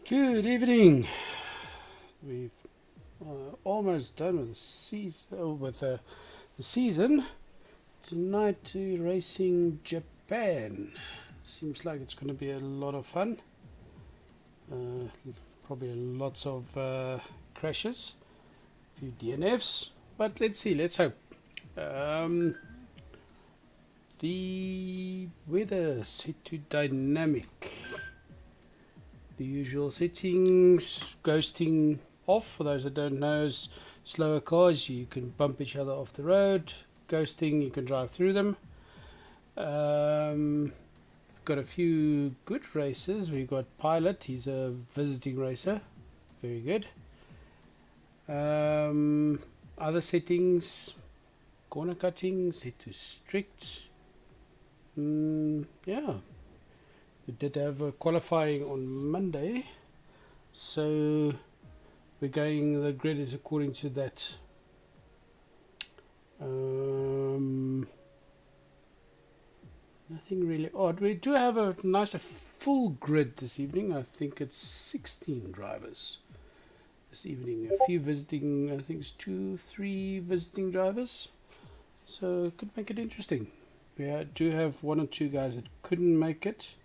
Good evening. We've almost done with the season. Tonight to racing Japan. Seems like it's going to be a lot of fun. Uh, Probably lots of crashes, a few DNFs, but let's see. Let's hope. Um, the weather set to dynamic. The usual settings, ghosting off. For those that don't know, is slower cars, you can bump each other off the road. Ghosting, you can drive through them. Got a few good races. We've got Pilot, he's a visiting racer. Very good. Other settings, corner cutting, set to strict. Yeah, we did have a qualifying on Monday, so we're going, the grid is according to that. Nothing really odd. We do have a nicer full grid this evening. I think it's 16 drivers this evening. A few visiting, I think it's 3 visiting drivers. So it could make it interesting. We do have 1 or 2 guys that couldn't make it.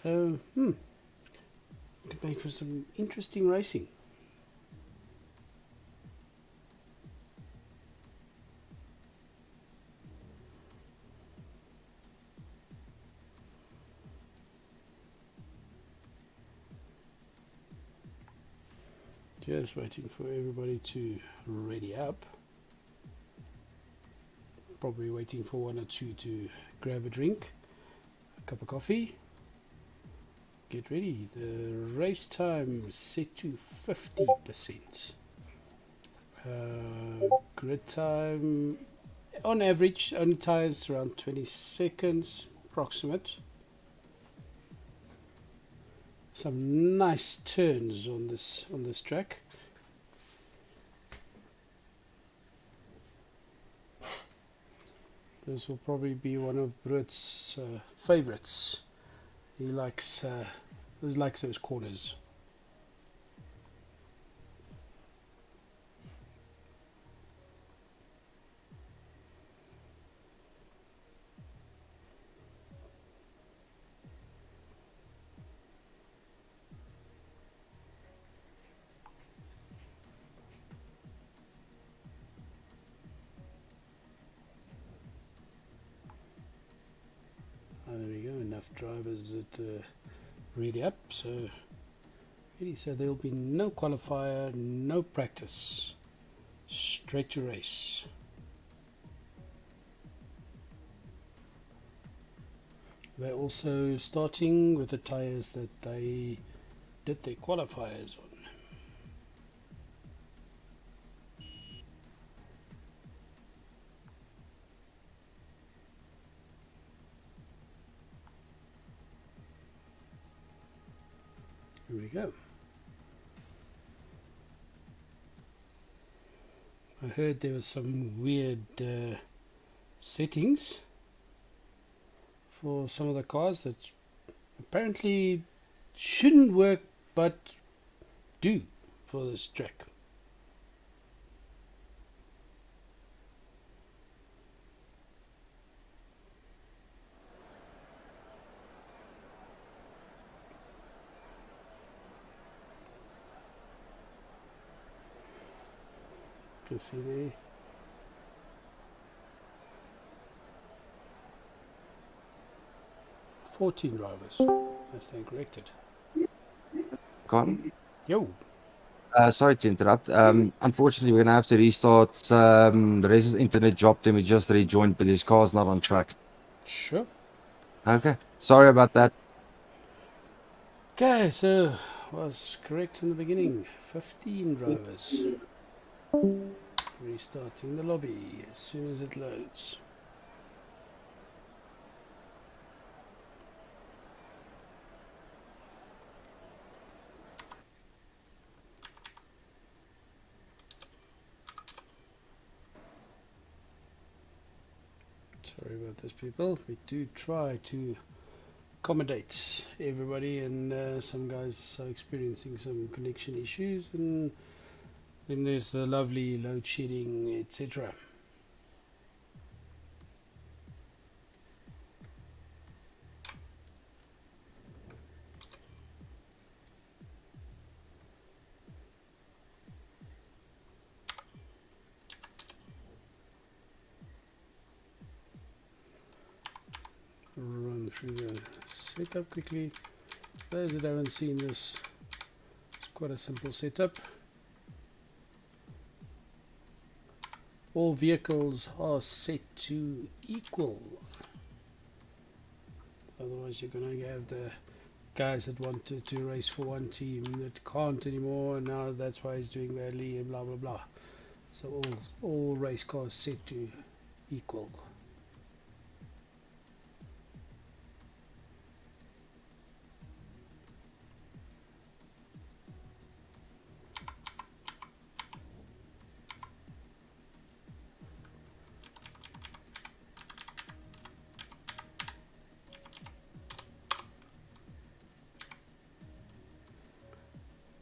So, could make for some interesting racing. Just waiting for everybody to ready up. Probably waiting for 1 or 2 to grab a drink, a cup of coffee. Get ready. The race time set to 50%. Grid time on average only tires around 20 seconds approximate. Some nice turns on this track. This will probably be one of Brut's favorites. He likes those corners. There we go, enough drivers that ready up, so there'll be no qualifier, no practice, straight to race. They're also starting with the tires that they did their qualifiers on. Here we go. I heard there was some weird settings for some of the cars that apparently shouldn't work but do for this track. You can see there 14 drivers. I stand corrected. Con? Yo. Sorry to interrupt. Unfortunately, we're gonna have to restart. The rest of the internet dropped and we just rejoined, but his car's not on track. Sure. Okay. Sorry about that. Okay, so was correct in the beginning. 15 drivers. Restarting the lobby as soon as it loads. Sorry about this, people. We do try to accommodate everybody, and some guys are experiencing some connection issues, and then there's the lovely load shedding, etc. Run through the setup quickly. Those that haven't seen this, it's quite a simple setup. All vehicles are set to equal, otherwise you're going to have the guys that wanted to race for one team that can't anymore, and now that's why he's doing badly and blah blah blah. So all race cars set to equal.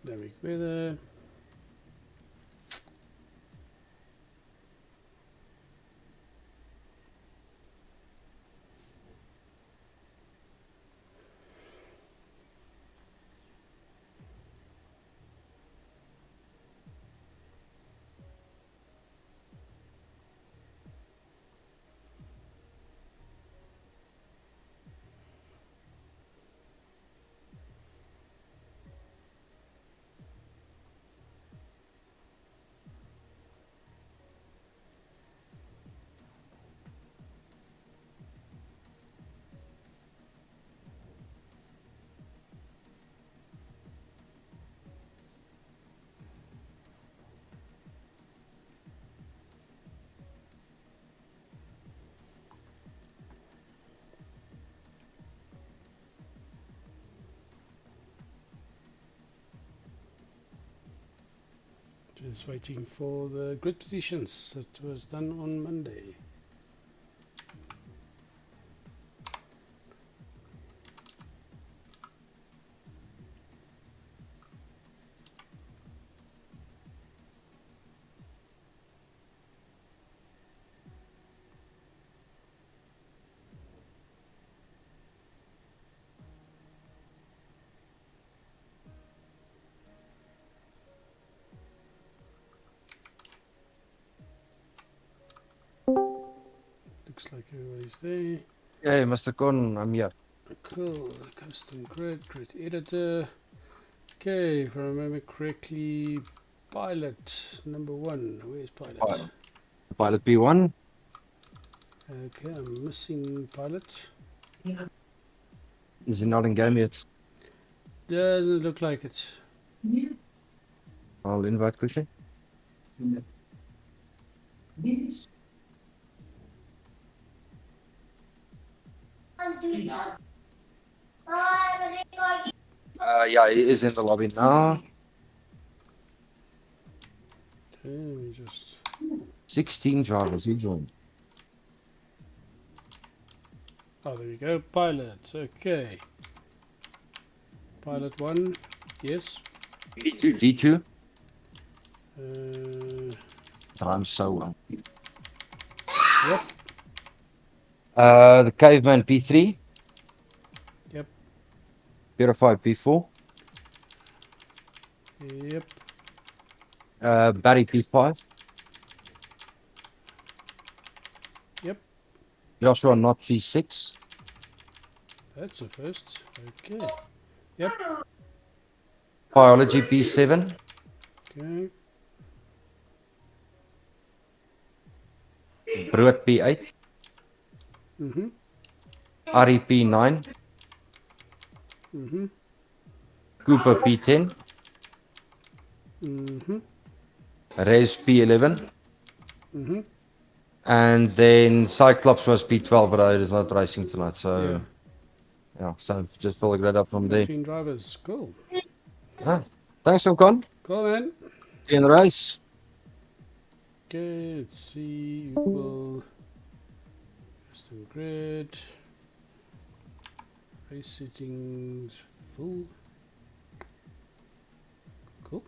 Dynamic weather. Just waiting for the grid positions that was done on Monday. Looks like everybody's there. Hey, Mr. Con, I'm here. Cool. Custom grid editor. Okay, if I remember correctly, pilot number 1. Where's pilot? Pilot P1. Okay, I'm missing pilot. Is he not in game yet? Doesn't look like it. I'll invite quickly. Yeah, he is in the lobby now. Okay, let me just... 16 drivers, he joined. Oh, there we go. Pilot. Okay. Pilot 1. Yes. D2, D2. Uh, I'm so well. yep. The Caveman P3. Yep. Purify P4. Yep. Barry P5. Yep. Joshua not P6. That's the first. Okay. Yep. Biology P7. Okay. Bruick P8. Mm-hmm. Ari P9. Mm-hmm. Cooper P10. Mm-hmm. Rez P11. Mm-hmm. And then Cyclops was P12, but it is not racing tonight. Yeah. So, yeah, so just fill the grade up from there. 15 drivers. Cool. Ah, thanks, Con. Cool, man. See you in the race. Okay, let's see. Equal. Custom grid. Race settings full. Cool.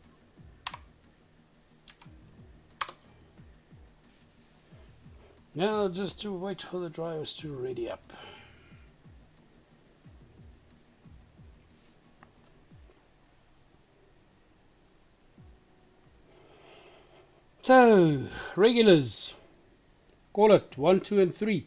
Now just to wait for the drivers to ready up. So, regulars. Call it 1, 2, and 3.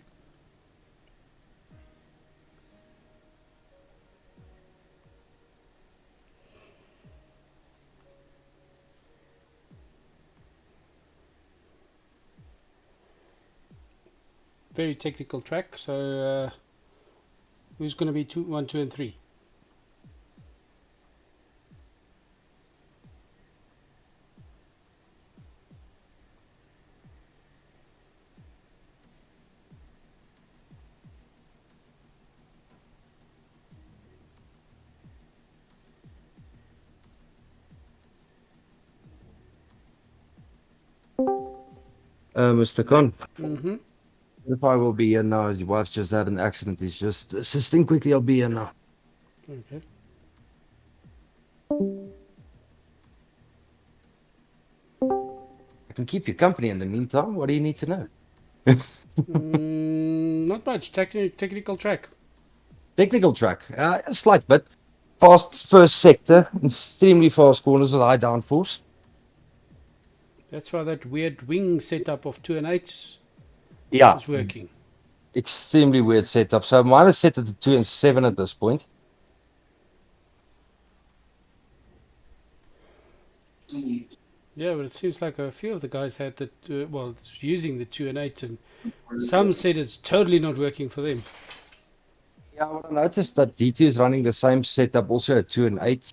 Very technical track. So, who's going to be 1, 2, and 3? Mr. Khan, Mm-hmm. if I will be here now, his wife's just had an accident. He's just assisting quickly. I'll be here now. Okay. I can keep you company in the meantime. What do you need to know? Not much. Technical track. Technical track, a slight bit. Fast first sector, extremely fast corners with high downforce. That's why that weird wing setup of 2 and 8 Yeah, is working. extremely weird setup. So mine is set at the 2 and 7 at this point. Yeah, but it seems like a few of the guys had that. Using the 2 and 8, and some said it's totally not working for them. Yeah, what I noticed that DT is running the same setup also at 2 and 8.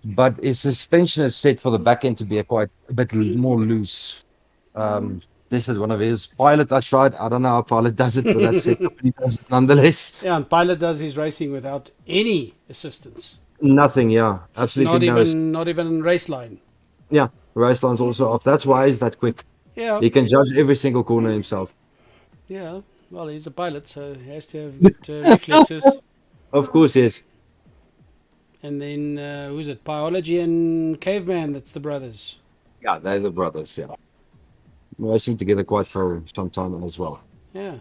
But its suspension is set for the back end to be a bit more loose. This is one of his pilot I tried. I don't know how pilot does it, but that's it. He does it nonetheless. Yeah, and Pilot does his racing without any assistance. Nothing, yeah. Absolutely Not no. even race line. Yeah, race line's also off. That's why he's that quick. Yeah, He can judge every single corner himself. yeah. Well, he's a pilot, so he has to have good reflexes. Of course, yes. And then who's it? Biology and Caveman. That's the brothers. Yeah, they're the brothers, yeah. Racing together quite for some time as well. Yeah.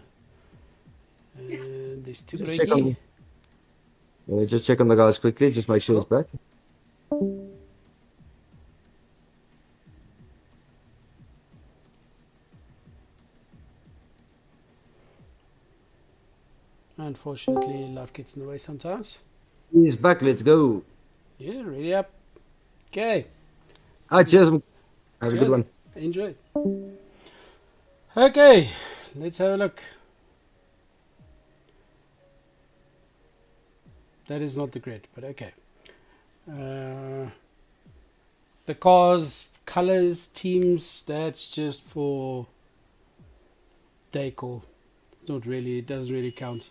There's two Just check breaky. just check on the guys quickly, just make sure it's back. Unfortunately, life gets in the way sometimes. He's back, let's go. Yeah, ready up. Okay. Ah, cheers. Have a good Cheers. one. Enjoy. Okay, let's have a look. That is not the grid, but okay. The cars, colors, teams, that's just for decor. It's not really, it doesn't really count.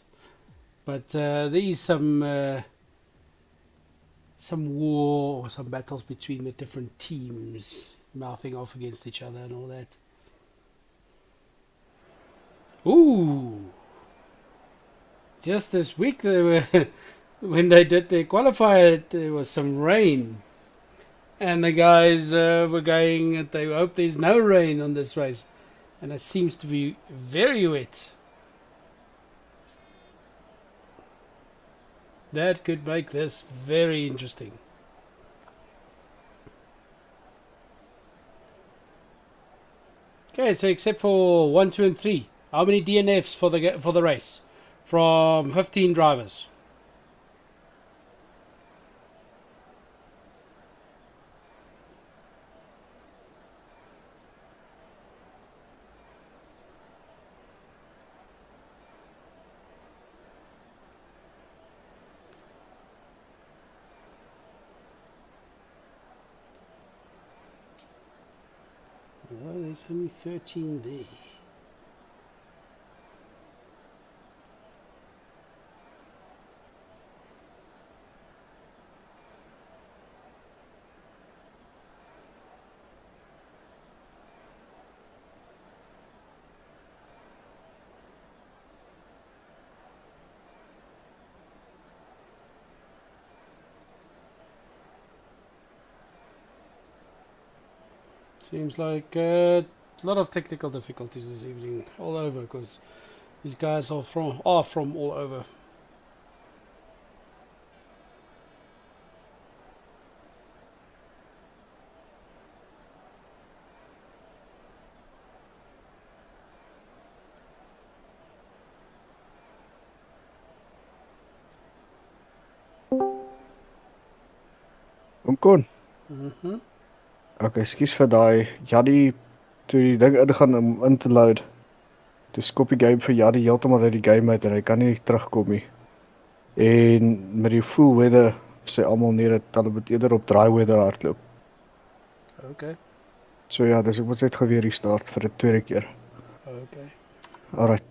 But there is some war or some battles between the different teams, mouthing off against each other and all that. Ooh! Just this week, they were when they did their qualifier, there was some rain, and the guys were going. They hope there's no rain on this race, and it seems to be very wet. That could make this very interesting. Okay, so except for 1, 2, and 3, how many DNFs for the race from 15 drivers? Oh, there's only 13 there. Seems like a lot of technical difficulties this evening, all over, because these guys are from all over. Kom kon. Mhm. Okay, ekskuus vir daai. Jaddy toe die ding ingaan om in te load. Toe skop die game vir Jaddy heeltemal uit die game uit en hy kan nie terugkom nie. En met die full weather sê almal nie dat hulle moet eerder op dry weather hardloop. Okay, So ja, dis ek moet net gou weer restart vir 'n tweede keer. okay. Alright.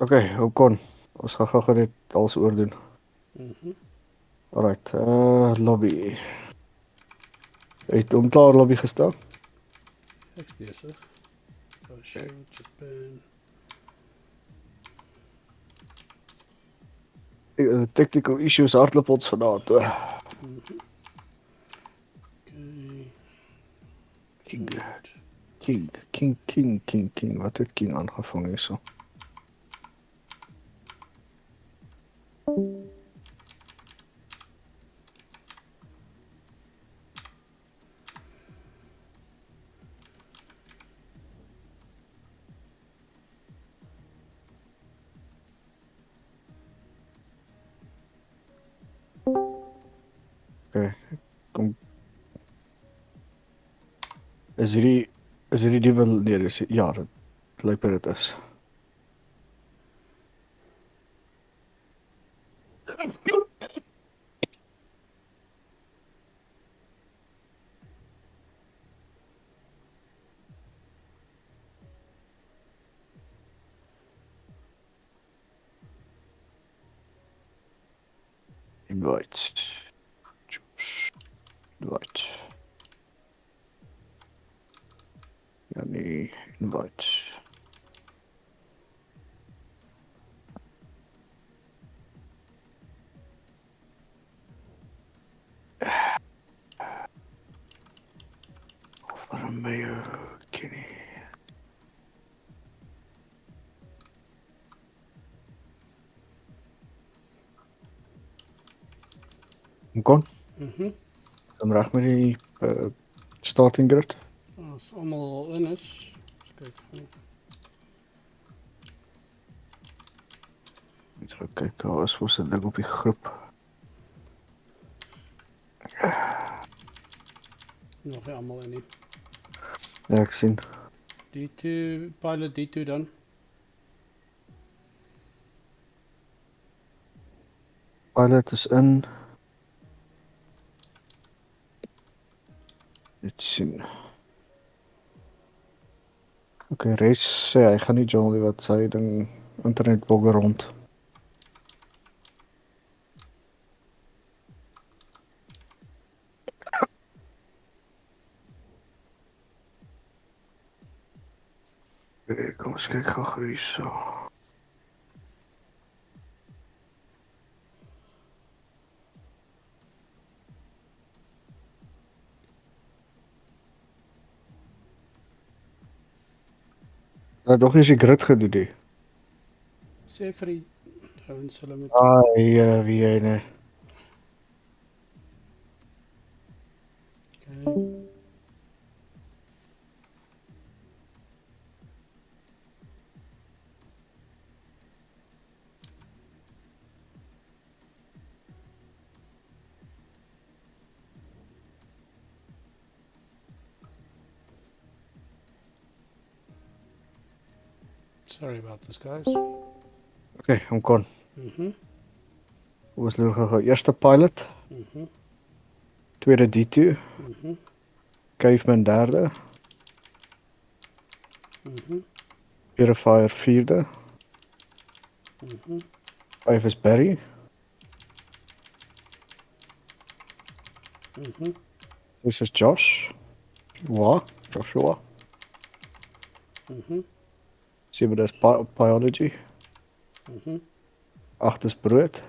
Okay, hoe kon? Ons gaan gou dit als oordoen. Mhm. Alright, lobby. Het hom klaar lobby gestel? Ek's besig. Oh, show Japan. Technical issues hardloop ons vanaand toe. Mhm. Okay. King, Right. King. Wat het King aangevang hierso? Okay, kom. Is hierdie die wil nee, dis ja, dit lyk my dit is. Invite. Invite. Ja nee, invite. Waarom ben je Kenny? Kon? Mhm. Dan reg met die starting grid. As almal in is, eens kyk. Net gou kyk, daar is mos 'n ding op die groep. Nog nie almal in nie. Ja, ek sien. D2, pilot D2 dan. Pilot is in. Net sien. Okay, res sê hy gaan nie journal nie wat sy ding internet bogger rond. Okay, kom ons kyk gou hierso. Dat nog eens die grid gedoen die. Sê vir die ouens hulle moet Wie jy nee. okay. Sorry about this, guys. Okay, hom kon. Mhm. Ons loop gou eerste pilot, tweede D2, caveman derde, purifier vierde, 5 is Barry, 6 is Josh, Joshua, 7 is biology, 8 is brood,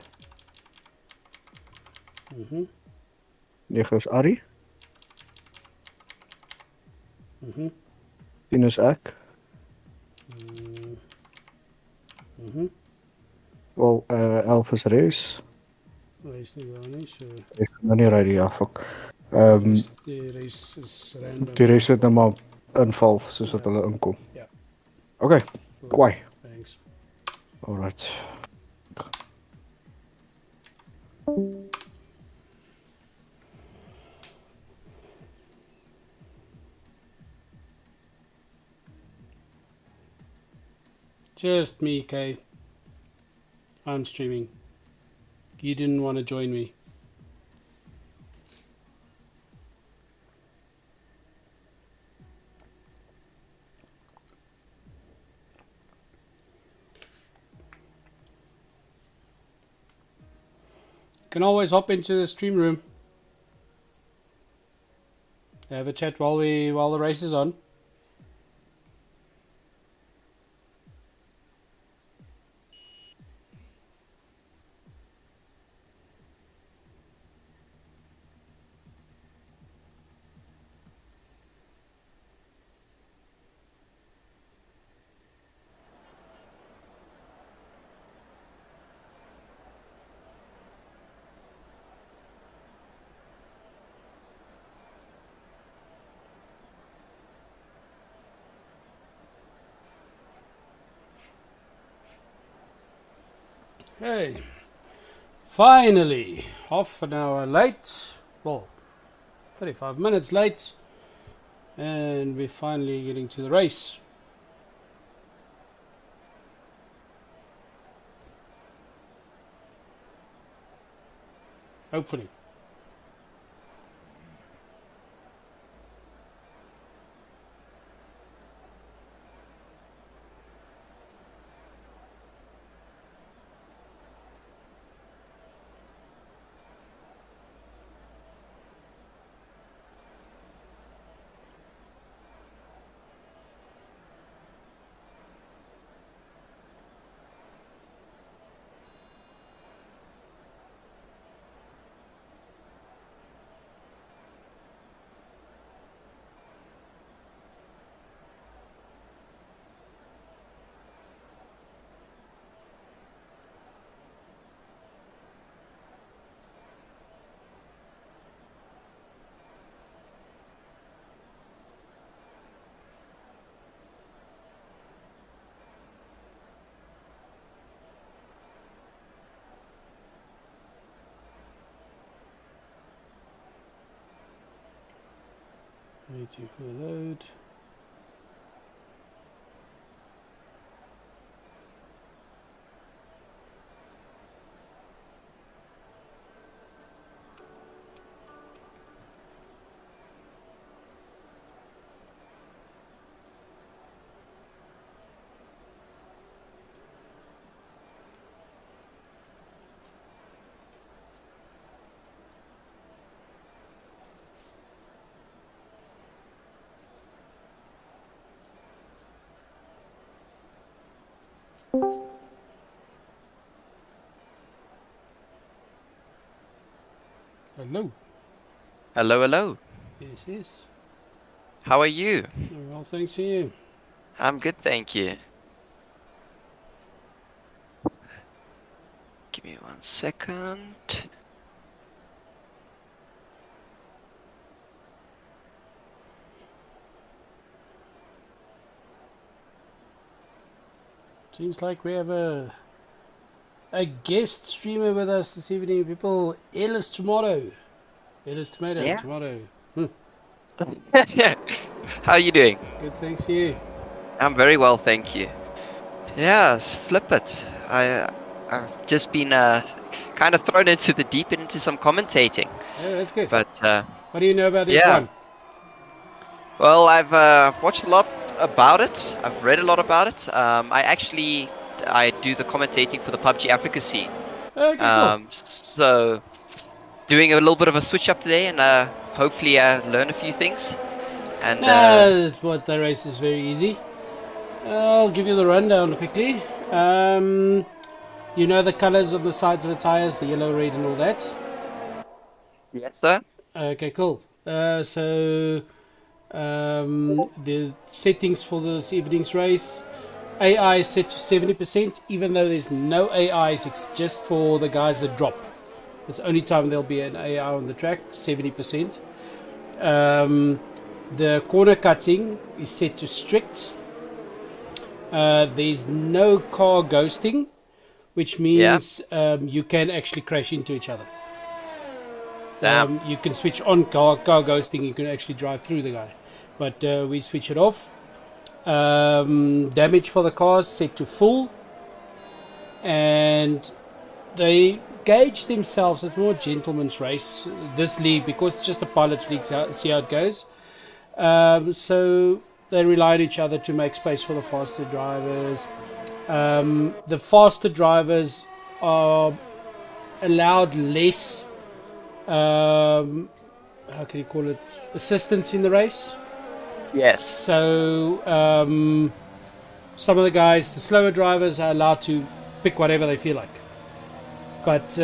9 is Ari, 10 is ek, 11 is Rees, Race nie daar nie, so ek kan nou nie ry die fuck. die race is random. Die res het nou maar inval soos wat hulle inkom. Ja. Okay, kwai. Thanks. Alright. Just me, Kay. I'm streaming. You didn't want to join me. Can always hop into the stream room. Have a chat while the race is on. Hey, finally, half an hour late, well, 35 minutes late, and we're finally getting to the race. Hopefully. Waiting for the load. Hello. Hello, hello. Yes, yes. How are you? Well, thanks to you. I'm good, thank you. Give me 1 second. Seems like we have a guest streamer with us this evening. People, Ellis Tomato. Ellis Tomato, Yeah. Tomato. How are you doing? Good, thanks to you. I'm very well, thank you. Yes, flip it. I've just been kind of thrown into the deep end into some commentating. Yeah, that's good. But What do you know about yeah. F1? well, I've watched a lot about it. I've read a lot about it. I do the commentating for the PUBG Africa scene. Okay, cool. So doing a little bit of a switch up today, and hopefully learn a few things. And That's what the race is very easy. I'll give you the rundown quickly. You know the colors of the sides of the tires, the yellow, red, and all that. yes, sir. Okay, cool. So the settings for this evening's race: AI is set to 70%, even though there's no AIs. It's just for the guys that drop. It's the only time there'll be an AI on the track. 70%. The corner cutting is set to strict. There's no car ghosting, which means you can actually crash into each other. Damn. You can switch on car ghosting. You can actually drive through the guy, but we switch it off. Damage for the cars set to full, and they gauge themselves. It's more a gentleman's race, this league, because it's just a pilot's league. See how it goes. So they rely on each other to make space for the faster drivers. The faster drivers are allowed less, how can you call it, assistance in the race. Yes. So some of the guys, the slower drivers, are allowed to pick whatever they feel like. But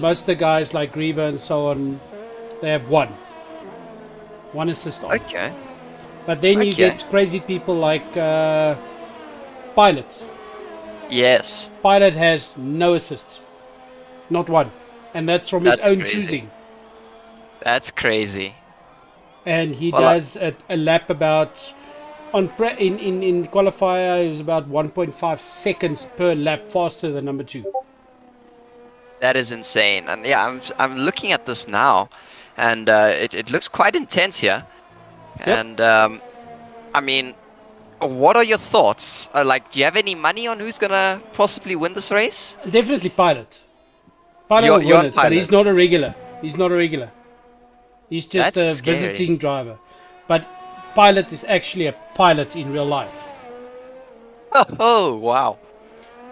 most of the guys like Greever and so on, they have one assist on. Okay. But then you Okay. get crazy people like Pilot. Yes. Pilot has no assists, not one, and that's from his That's own crazy. choosing. That's crazy. And he Well, does a lap about in qualifier. He was about 1.5 seconds per lap faster than number 2. That is insane. And yeah, I'm looking at this now, and it looks quite intense here. Yep. And I mean, what are your thoughts? Like, do you have any money on who's gonna possibly win this race? Definitely Pilot. Pilot You're- will you're win on it, but he's Pilot. not a regular. He's not a regular. He's just That's a scary. visiting driver. But Pilot is actually a pilot in real life. Oh wow.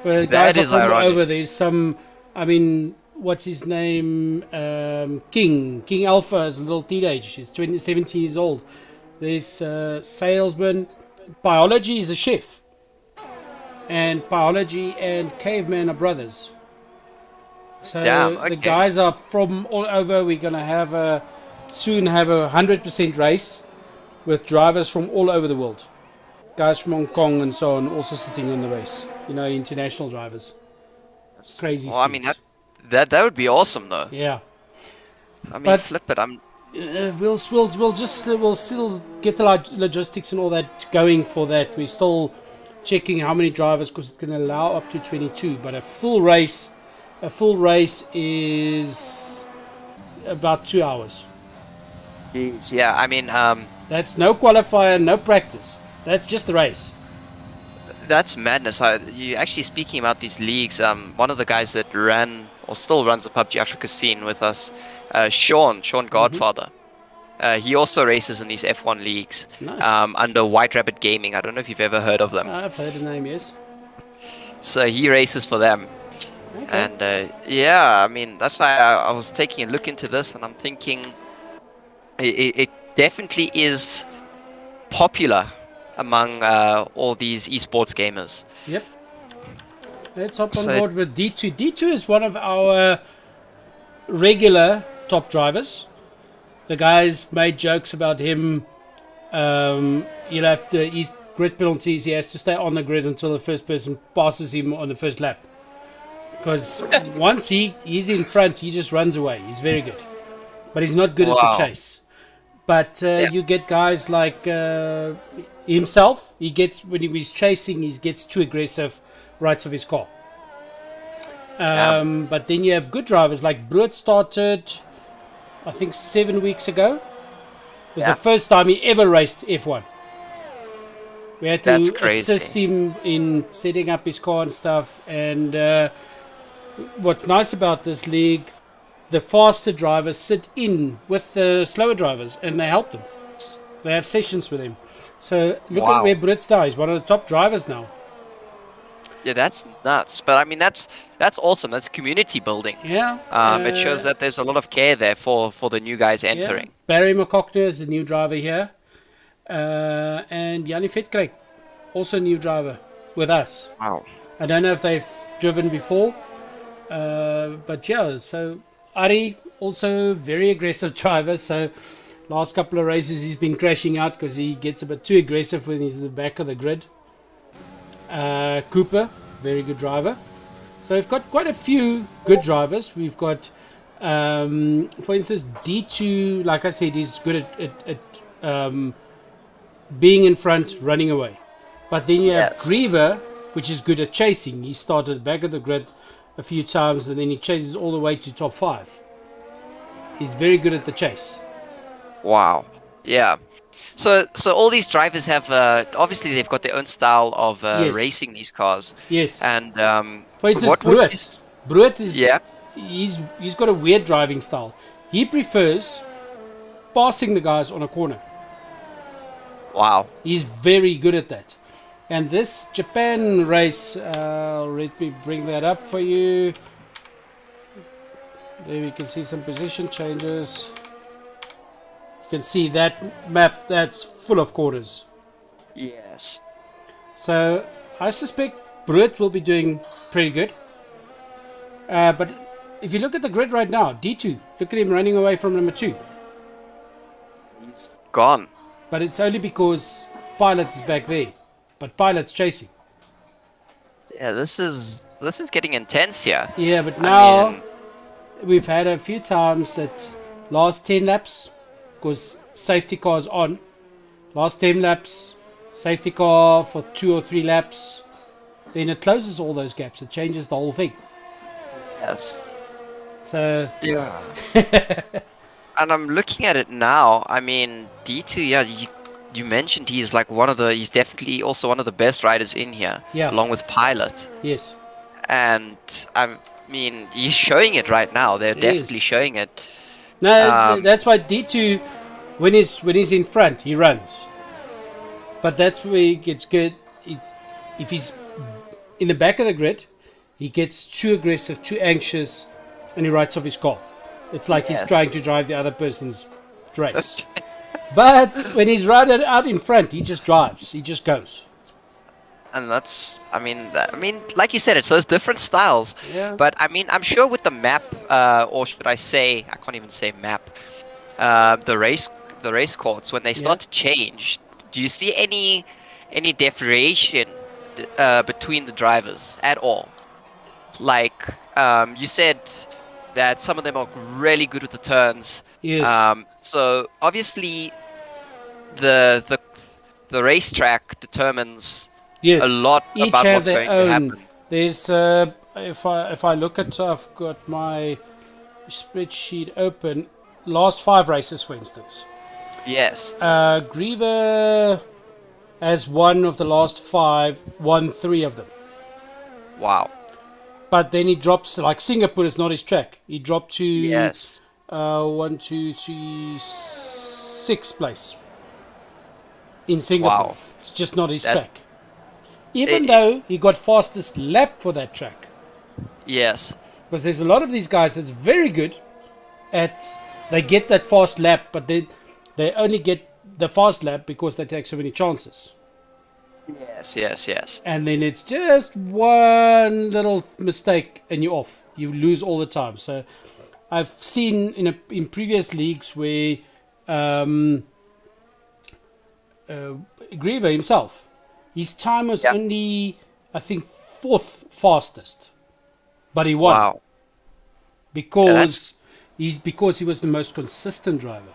But That guys is are coming ironic. over. There's some. I mean, what's his name? King Alpha is a little teenage. He's 17 years old. There's salesman. Biology is a chef. And biology and caveman are brothers. So Damn, the okay. guys are from all over. We're gonna have soon have a 100% race with drivers from all over the world. Guys from Hong Kong and so on also sitting on the race. You know, international drivers. Crazy Well, I mean speeds. that would be awesome though. Yeah. I mean, But- flip it. We'll still get the logistics and all that going for that. We're still checking how many drivers, because it can allow up to 22. But a full race is about 2 hours. Yeah, I mean, That's no qualifier, no practice. That's just the race. that's madness. You actually speaking about these leagues. One of the guys that ran or still runs the PUBG Africa scene with us, Sean Godfather. He also races in these F1 leagues Nice. under White Rabbit Gaming. I don't know if you've ever heard of them. I've heard the name, yes. So he races for them. Okay. And yeah, I mean, that's why I was taking a look into this, and I'm thinking it definitely is popular among all these esports gamers. Yep. Let's hop on So- board with D2. D2 is one of our regular top drivers. The guys made jokes about him. He'll have to, he's grid penalties. He has to stay on the grid until the first person passes him on the first lap. Because once he's in front, he just runs away. He's very good. But he's not good at Wow. the chase. But you get guys like himself. He gets, when he's chasing, he gets too aggressive, rights of his car. But then you have good drivers like Brood started, I think 7 weeks ago. It was Yeah. the first time he ever raced F1. We had That's to crazy. assist him in setting up his car and stuff. And what's nice about this league, the faster drivers sit in with the slower drivers and they help them. They have sessions with them. So look at Wow. where Brits now. He's one of the top drivers now. Yeah, that's nuts. But I mean, that's awesome. That's community building. Yeah. It shows that there's a lot of care there for the new guys Yeah. entering. Barry McCockner is the new driver here. And Jannie Vetkreek, also a new driver with us. Wow. I don't know if they've driven before. But yeah, so Ari, also very aggressive driver. So last couple of races he's been crashing out because he gets a bit too aggressive when he's at the back of the grid. Cooper, very good driver. So we've got quite a few good drivers. We've got, for instance, D2, like I said, he's good at being in front, running away. But then you have Yes. Greever, which is good at chasing. He started at the back of the grid a few times and then he chases all the way to top 5. He's very good at the chase. Wow. Yeah. So all these drivers have obviously they've got their own style of Yes. racing these cars. Yes. And For instance, what would you Bruet. Bruet is Yeah. he's got a weird driving style. He prefers passing the guys on a corner. Wow. He's very good at that. And this Japan race, let me bring that up for you. There we can see some position changes. You can see that map, that's full of corners. Yes. So I suspect Bruet will be doing pretty good. But if you look at the grid right now, D2, look at him running away from number 2. He's gone. But it's only because Pilot is back there. But Pilot's chasing. Yeah, this is getting intense here. Yeah, but now I mean, we've had a few times that last 10 laps, because safety car's on, last 10 laps, safety car for 2 or 3 laps, then it closes all those gaps. It changes the whole thing. yes. So, Yeah. And I'm looking at it now. I mean, D2, yeah, you mentioned he's definitely also one of the best riders in here, Yeah. along with Pilot. yes. And I mean, he's showing it right now. They're He definitely is. showing it. No, that's why D2, when he's in front, he runs. But that's where he gets good. If he's in the back of the grid, he gets too aggressive, too anxious, and he writes off his car. It's like he's Yes. trying to drive the other person's race. But when he's right out in front, he just drives. He just goes. And that's, I mean, like you said, it's those different styles. Yeah. But I mean, I'm sure with the map, or should I say, I can't even say map, the race courts, when they start to change, do you see any differentiation between the drivers at all? Like you said that some of them are really good with the turns. Yes. So obviously, the racetrack determines Yes. a lot Each about have what's their going to own. happen. There's if I look at, I've got my spreadsheet open. Last 5 races, for instance. Yes. Greever has one of the last 5, won 3 of them. Wow. But then he drops, like Singapore is not his track. He dropped to Yes. 1, 2, 3, 6th place in Singapore. Wow. It's just not his That- track. Even It- though he got fastest lap for that track. Yes. Because there's a lot of these guys that's very good at, they get that fast lap, but they only get the fast lap because they take so many chances. Yes. Yes. Yes. And then it's just one little mistake and you're off. You lose all the time. So I've seen in previous leagues where Greever himself, his time was Yeah. only, I think, 4th fastest. But he won. Wow. Because he was the most consistent driver.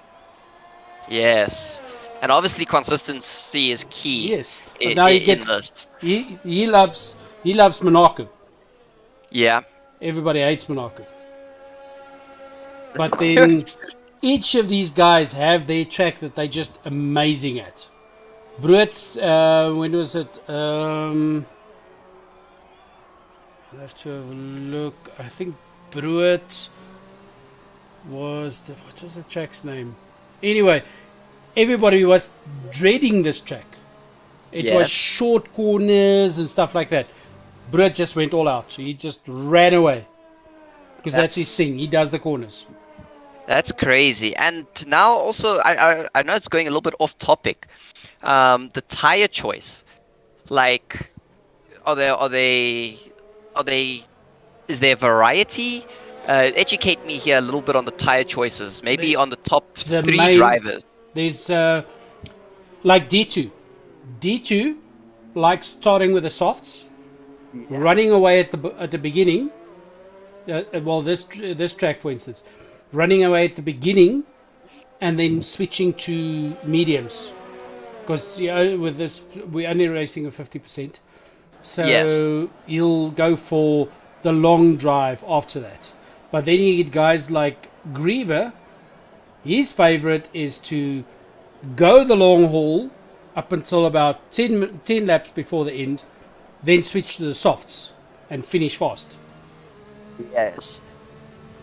Yes. And obviously consistency is key. Yes. But now you in get this. he loves Monaco. Yeah. Everybody hates Monaco. But then each of these guys have their track that they're just amazing at. Bruet's, when was it? I'll have to have a look. I think Bruit was what was the track's name? Anyway, everybody was dreading this track. It was Yes. short corners and stuff like that. Bruit just went all out. He just ran away because that's his That's- thing. He does the corners. That's crazy. And now also, I know it's going a little bit off topic. The tire choice, like, are they? Is there variety? Educate me here a little bit on the tire choices. Maybe on the top the three main- drivers. There's like D2. D2 likes starting with the softs, running away at the beginning. Well, this track, for instance, running away at the beginning, and then switching to mediums, because with this we're only racing at 50%, so Yes. you'll go for the long drive after that. But then you get guys like Greever. His favorite is to go the long haul up until about 10 laps before the end, then switch to the softs and finish fast. Yes.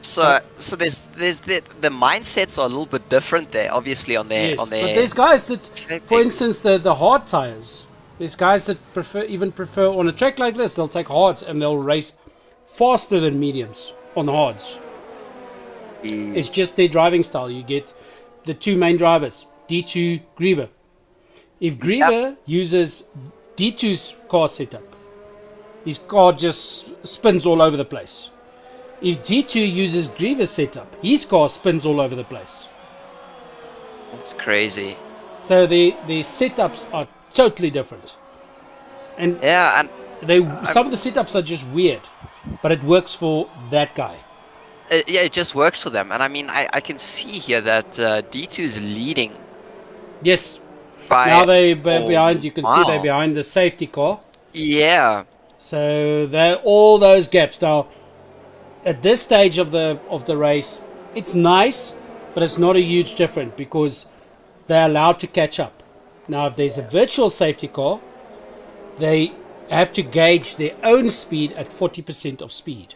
So there's the mindsets are a little bit different there, obviously on their Yes, on but their. there's guys that, for tactics. instance, the hard tires. There's guys that prefer on a track like this. They'll take hards and they'll race faster than mediums on the hards. It's just their driving style. You get the two main drivers, D2, Greever. If Greever uses D2's car setup, his car just spins all over the place. If D2 uses Greever's setup, his car spins all over the place. It's crazy. So their setups are totally different. And Yeah, and some of the setups are just weird, but it works for that guy. yeah, it just works for them. And I mean, I can see here that D2 is leading Yes. by. Now they're oh, behind. You can see wow. they're behind the safety car. Yeah. So they're all those gaps now. At this stage of the race, it's nice, but it's not a huge difference because they're allowed to catch up. Now, if there's a virtual safety car, they have to gauge their own speed at 40% of speed.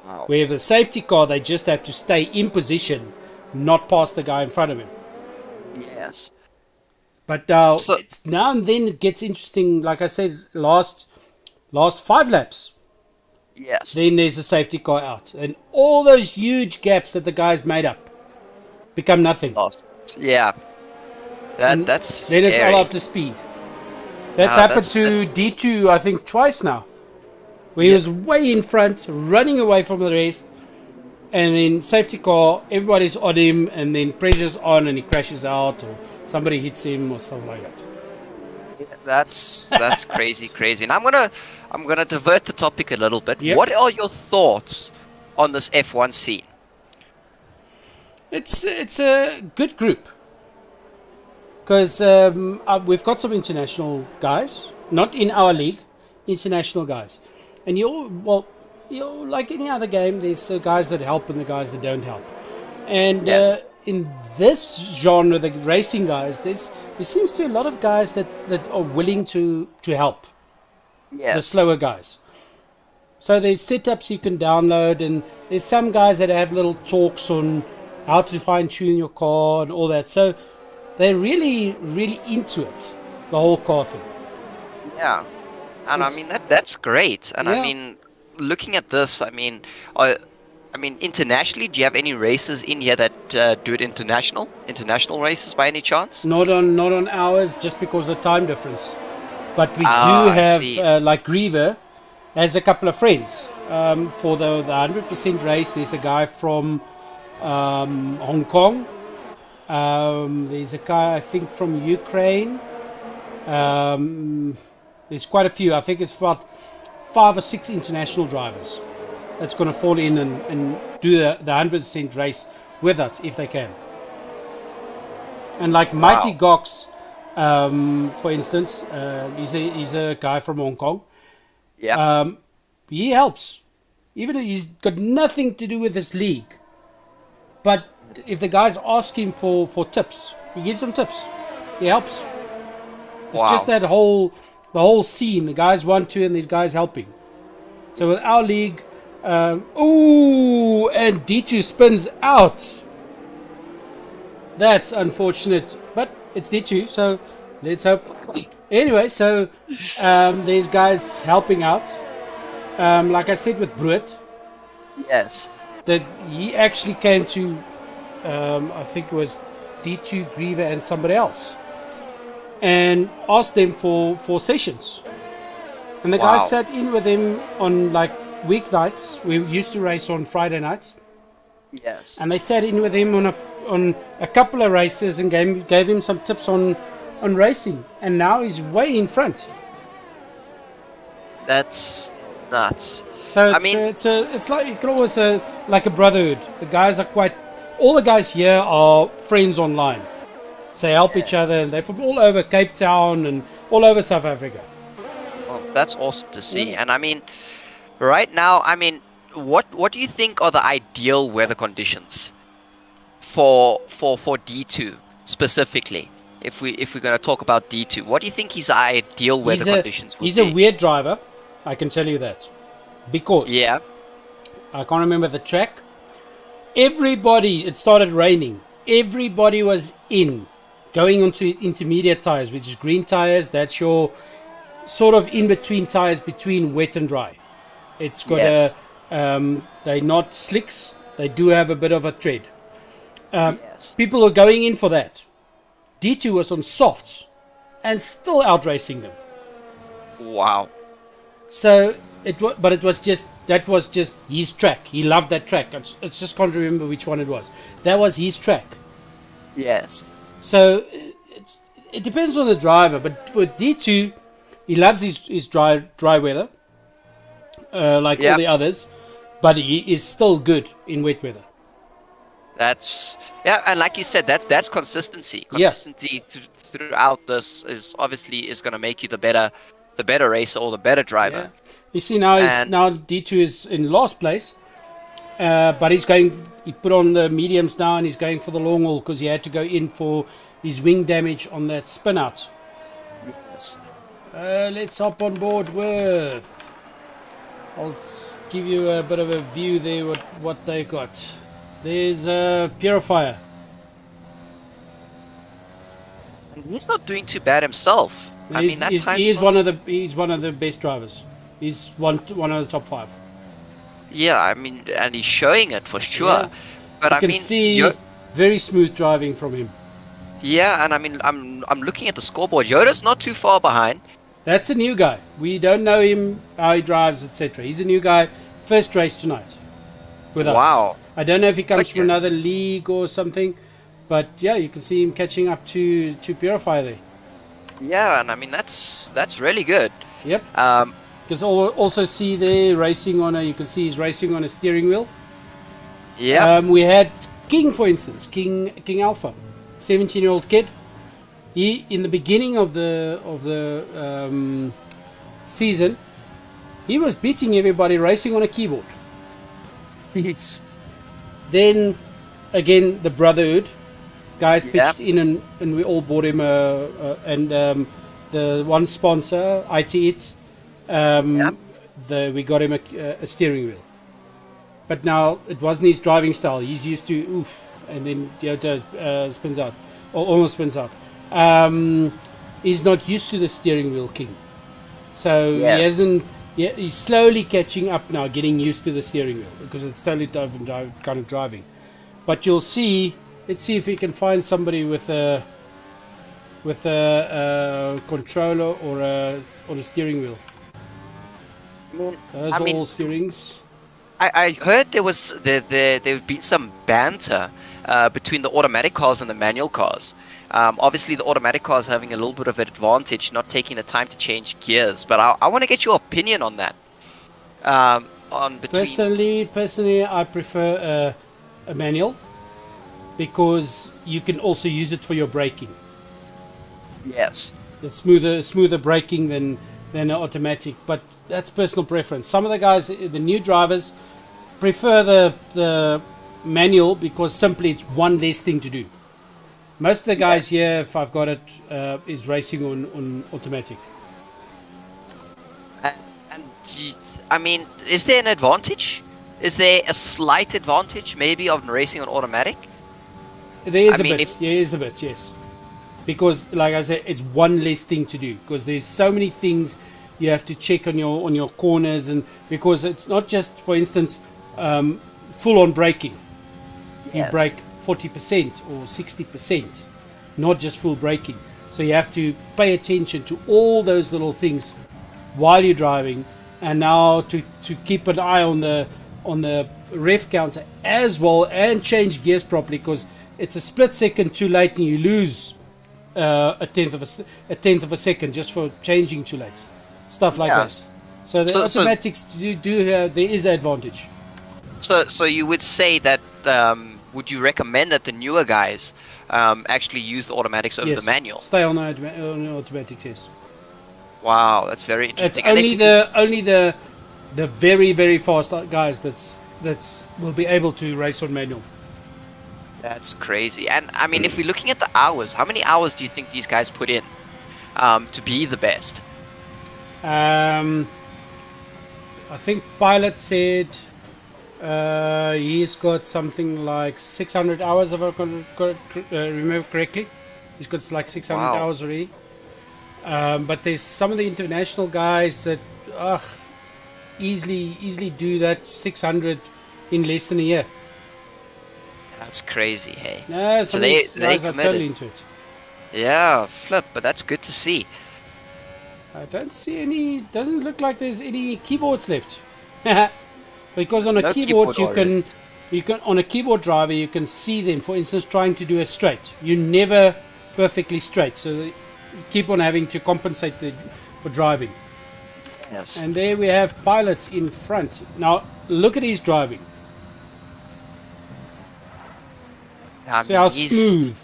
Wow. Where the safety car, they just have to stay in position, not pass the guy in front of him. Yes. But now, So- it's now and then it gets interesting. Like I said, last 5 laps, Yes. then there's a safety car out, and all those huge gaps that the guys made up become nothing. Lost. Yeah. And That's then it's scary. all up to speed. That's No, happened that's- to D2, I think, twice now, where he was way in front, running away from the rest, and then safety car, everybody's on him, and then pressure's on, and he crashes out, or somebody hits him, or something like that. That's crazy. And I'm gonna divert the topic a little bit. Yep. What are your thoughts on this F1 scene? It's a good group because we've got some international guys, not in our league, international guys, and you're like any other game. There's the guys that help and the guys that don't help, and Yeah. in this genre, the racing guys, there seems to be a lot of guys that are willing to help the slower guys. So there's setups you can download, and there's some guys that have little talks on how to fine tune your car and all that. So they're really, really into it, the whole car thing. Yeah. And It's- I mean that's great. And I Yeah. mean, looking at this, I mean, internationally, do you have any races in here that do it international races by any chance? Not on ours, just because of the time difference. But we Ah, do I have, see. like Greever, has a couple of friends. For the 100% race, there's a guy from Hong Kong. There's a guy, I think, from Ukraine. There's quite a few. I think it's about 5 or 6 international drivers that's going to fall in and do the 100% race with us if they can. And like Mighty Wow. Gox, for instance, he's a guy from Hong Kong. Yeah. He helps. Even though he's got nothing to do with this league. But if the guys ask him for tips, he gives them tips. He helps. It's Wow. just the whole scene. The guys want to, and these guys helping. So with our league, ooh, and D2 spins out. That's unfortunate, but it's D2, so let's hope. Anyway, so there's guys helping out. Like I said with Bruit, Yes. that he actually came to, I think it was D2, Greever, and somebody else, and asked them for sessions. And the guy Wow. sat in with him on like weeknights. We used to race on Friday nights, Yes. and they sat in with him on a couple of races and gave him some tips on racing. And now he's way in front. That's nuts. So I it's, mean- it's like you can always like a brotherhood. The guys are quite. All the guys here are friends online. So they help each other, and they're from all over Cape Town and all over South Africa. Well, that's awesome to see. And I mean, right now, I mean, what do you think are the ideal weather conditions for D2 specifically? If we're going to talk about D2, what do you think his ideal weather conditions would He's be? a weird driver, I can tell you that, because Yeah. I can't remember the track. It started raining. Everybody was going onto intermediate tires, which is green tires. That's your sort of in between tires between wet and dry. It's got Yes. they're not slicks. They do have a bit of a tread. Yes. People are going in for that. D2 was on softs and still out racing them. Wow. So it was just his track. He loved that track. I just can't remember which one it was. That was his track. Yes. So it depends on the driver. But for D2, he loves his dry weather, like all Yeah. the others. But he is still good in wet weather. That's and like you said, that's consistency. Yeah. Consistency throughout this is going to make you the better racer or the better driver. Yeah. You see now D2 is in last place, but he put on the mediums now and he's going for the long haul because he had to go in for his wing damage on that spin out. Yes. Let's hop on board with. I'll give you a bit of a view there what they got. There's a Purifier. And he's not doing too bad himself. I mean, that time's he's not- one of the best drivers. He's one of the top 5. Yeah, I mean, and he's showing it for sure. Yeah. But You I can mean, see very smooth driving from him. yeah, and I mean, I'm looking at the scoreboard. Yoda's not too far behind. That's a new guy. We don't know him, how he drives, etc. He's a new guy. First race tonight with us. Wow. I don't know if he comes from Okay. another league or something, but yeah, you can see him catching up to Purifier there. Yeah, and I mean that's really good. Yep. Um, You can also see there racing you can see he's racing on a steering wheel. yeah. We had King, for instance, King Alpha, 17-year-old kid. He in the beginning of the season, he was beating everybody racing on a keyboard. It's Then again, the Brotherhood guys Yeah. pitched in and we all bought him the one sponsor, IT we got him a steering wheel. But now it wasn't his driving style. He's used to and then Toyota spins out or almost spins out. He's not used to the steering wheel, King. So Yes. he hasn't. Yeah, he's slowly catching up now, getting used to the steering wheel because it's totally different kind of driving. But you'll see. Let's see if we can find somebody with a controller or a steering wheel. Those I are mean- all steerings. I heard there would be some banter between the automatic cars and the manual cars. Obviously, the automatic cars having a little bit of an advantage, not taking the time to change gears. But I want to get your opinion on that. On between Personally, I prefer a manual because you can also use it for your braking. yes, It's smoother braking than an automatic, but that's personal preference. Some of the guys, the new drivers, prefer the manual because simply it's one less thing to do. Most of the guys here, if I've got it, is racing on automatic. And I mean, is there an advantage? Is there a slight advantage maybe of racing on automatic? There is I a mean, bit. if- There is a bit, yes. Because, like I said, it's one less thing to do. Because there's so many things you have to check on your corners, and because it's not just, for instance, full on braking. You Yes. brake 40% or 60%, not just full braking. So you have to pay attention to all those little things while you're driving, and now to keep an eye on the ref counter as well, and change gears properly, because it's a split second too late and you lose a tenth of a second just for changing too late, stuff like Yes. that. So the So- automatics do there is an advantage. So you would say that would you recommend that the newer guys actually use the automatics over Yes, the manual? stay on the automatics. Yes. Wow, that's very It's interesting. And if only you- the very fast guys that's will be able to race on manual. That's crazy. And I mean, if we're looking at the hours, how many hours do you think these guys put in to be the best? I think Pilot said he's got something like 600 hours, if I remember correctly. He's got like 600 Wow. hours already. But there's some of the international guys that easily do that 600 in less than a year. That's crazy, hey. No, So some of they- these they guys are committed. totally into it. Yeah, flip, but that's good to see. I don't see any. Doesn't look like there's any keyboards left. Because on a No keyboard, keyboard you can on a keyboard driver you can see them. For instance, trying to do a straight, you're never perfectly straight, so you keep on having to compensate for driving. Yes. And there we have Pilot in front. Now look at his driving. I See mean, how he's- smooth.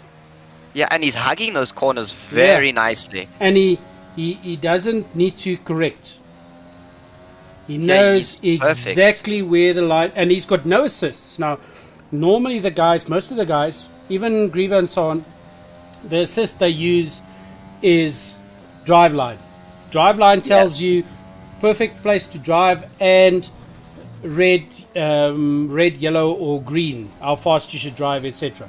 Yeah, and he's hugging those corners very nicely. And he doesn't need to correct. He Yeah, knows he's perfect. exactly where the line, and he's got no assists. Now, normally the guys, most of the guys, even Greever and so on, the assist they use is drive line. Drive line tells you perfect place to drive and red, yellow, or green, how fast you should drive, etc.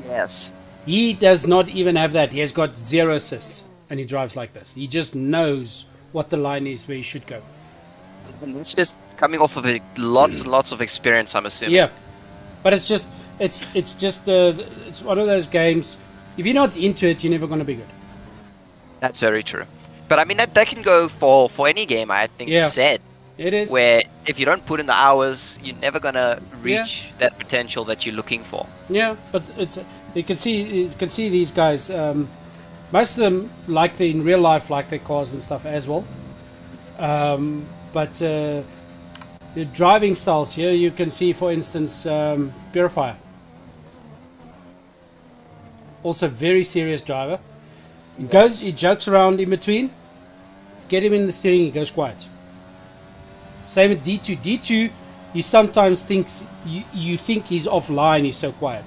Yes. He does not even have that. He has got 0 assists, and he drives like this. He just knows what the line is where he should go. And it's just coming off of lots and lots of experience, I'm assuming. Yeah, but it's just it's one of those games. If you're not into it, you're never going to be good. That's very true. But I mean, that can go for any game, I think, Yeah. said. It is. Where if you don't put in the hours, you're never going to reach that potential that you're looking for. Yeah, but it's you can see these guys. Most of them in real life like their cars and stuff as well. But the driving styles here, you can see, for instance, Purifier. Also very serious driver. He jokes around in between. Get him in the steering, he goes quiet. Same with D2. D2, he sometimes thinks you think he's offline. He's so quiet.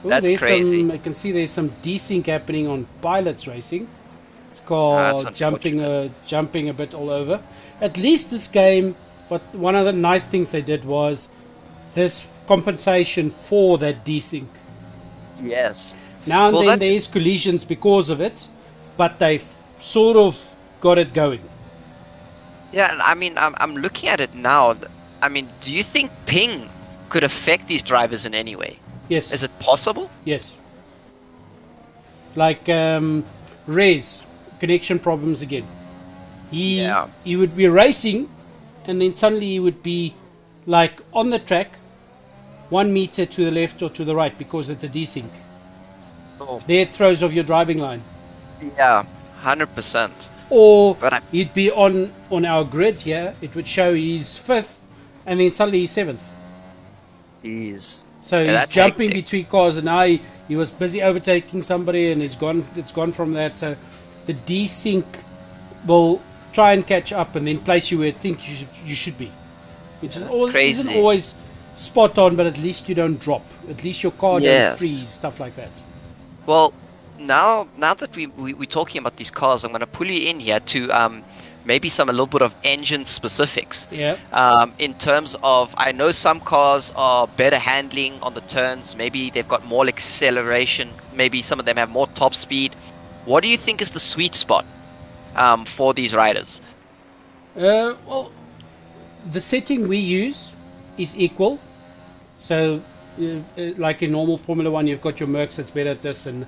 Oh, That's there's crazy. I can see there's some desync happening on Pilots Racing. It's That's called jumping a bit all over. At least this game, but one of the nice things they did was this compensation for that desync. Yes. Now and Well, then that- there's collisions because of it, but they've sort of got it going. Yeah, and I mean, I'm looking at it now. I mean, do you think ping could affect these drivers in any way? Yes. Is it possible? Yes. Like Rez, connection problems again. He would be racing, and then suddenly he would be like on the track, 1 meter to the left or to the right because it's a desync. Oh. There it throws off your driving line. Yeah, 100%. Or But I- he'd be on our grid here. It would show he's 5th, and then suddenly he's 7th. Jeez. So Yeah, he's that's jumping hectic. between cars, and now he was busy overtaking somebody, and it's gone from that. So the desync will try and catch up, and then place you where you think you should be, which is isn't crazy. always spot on, but at least you don't drop. At least your car Yes. don't freeze, stuff like that. Well, now that we're talking about these cars, I'm going to pull you in here to maybe some a little bit of engine specifics. Yeah. In terms of, I know some cars are better handling on the turns. Maybe they've got more acceleration. Maybe some of them have more top speed. What do you think is the sweet spot for these riders? Well, the setting we use is equal. So, like in normal Formula One, you've got your Mercs that's better at this, and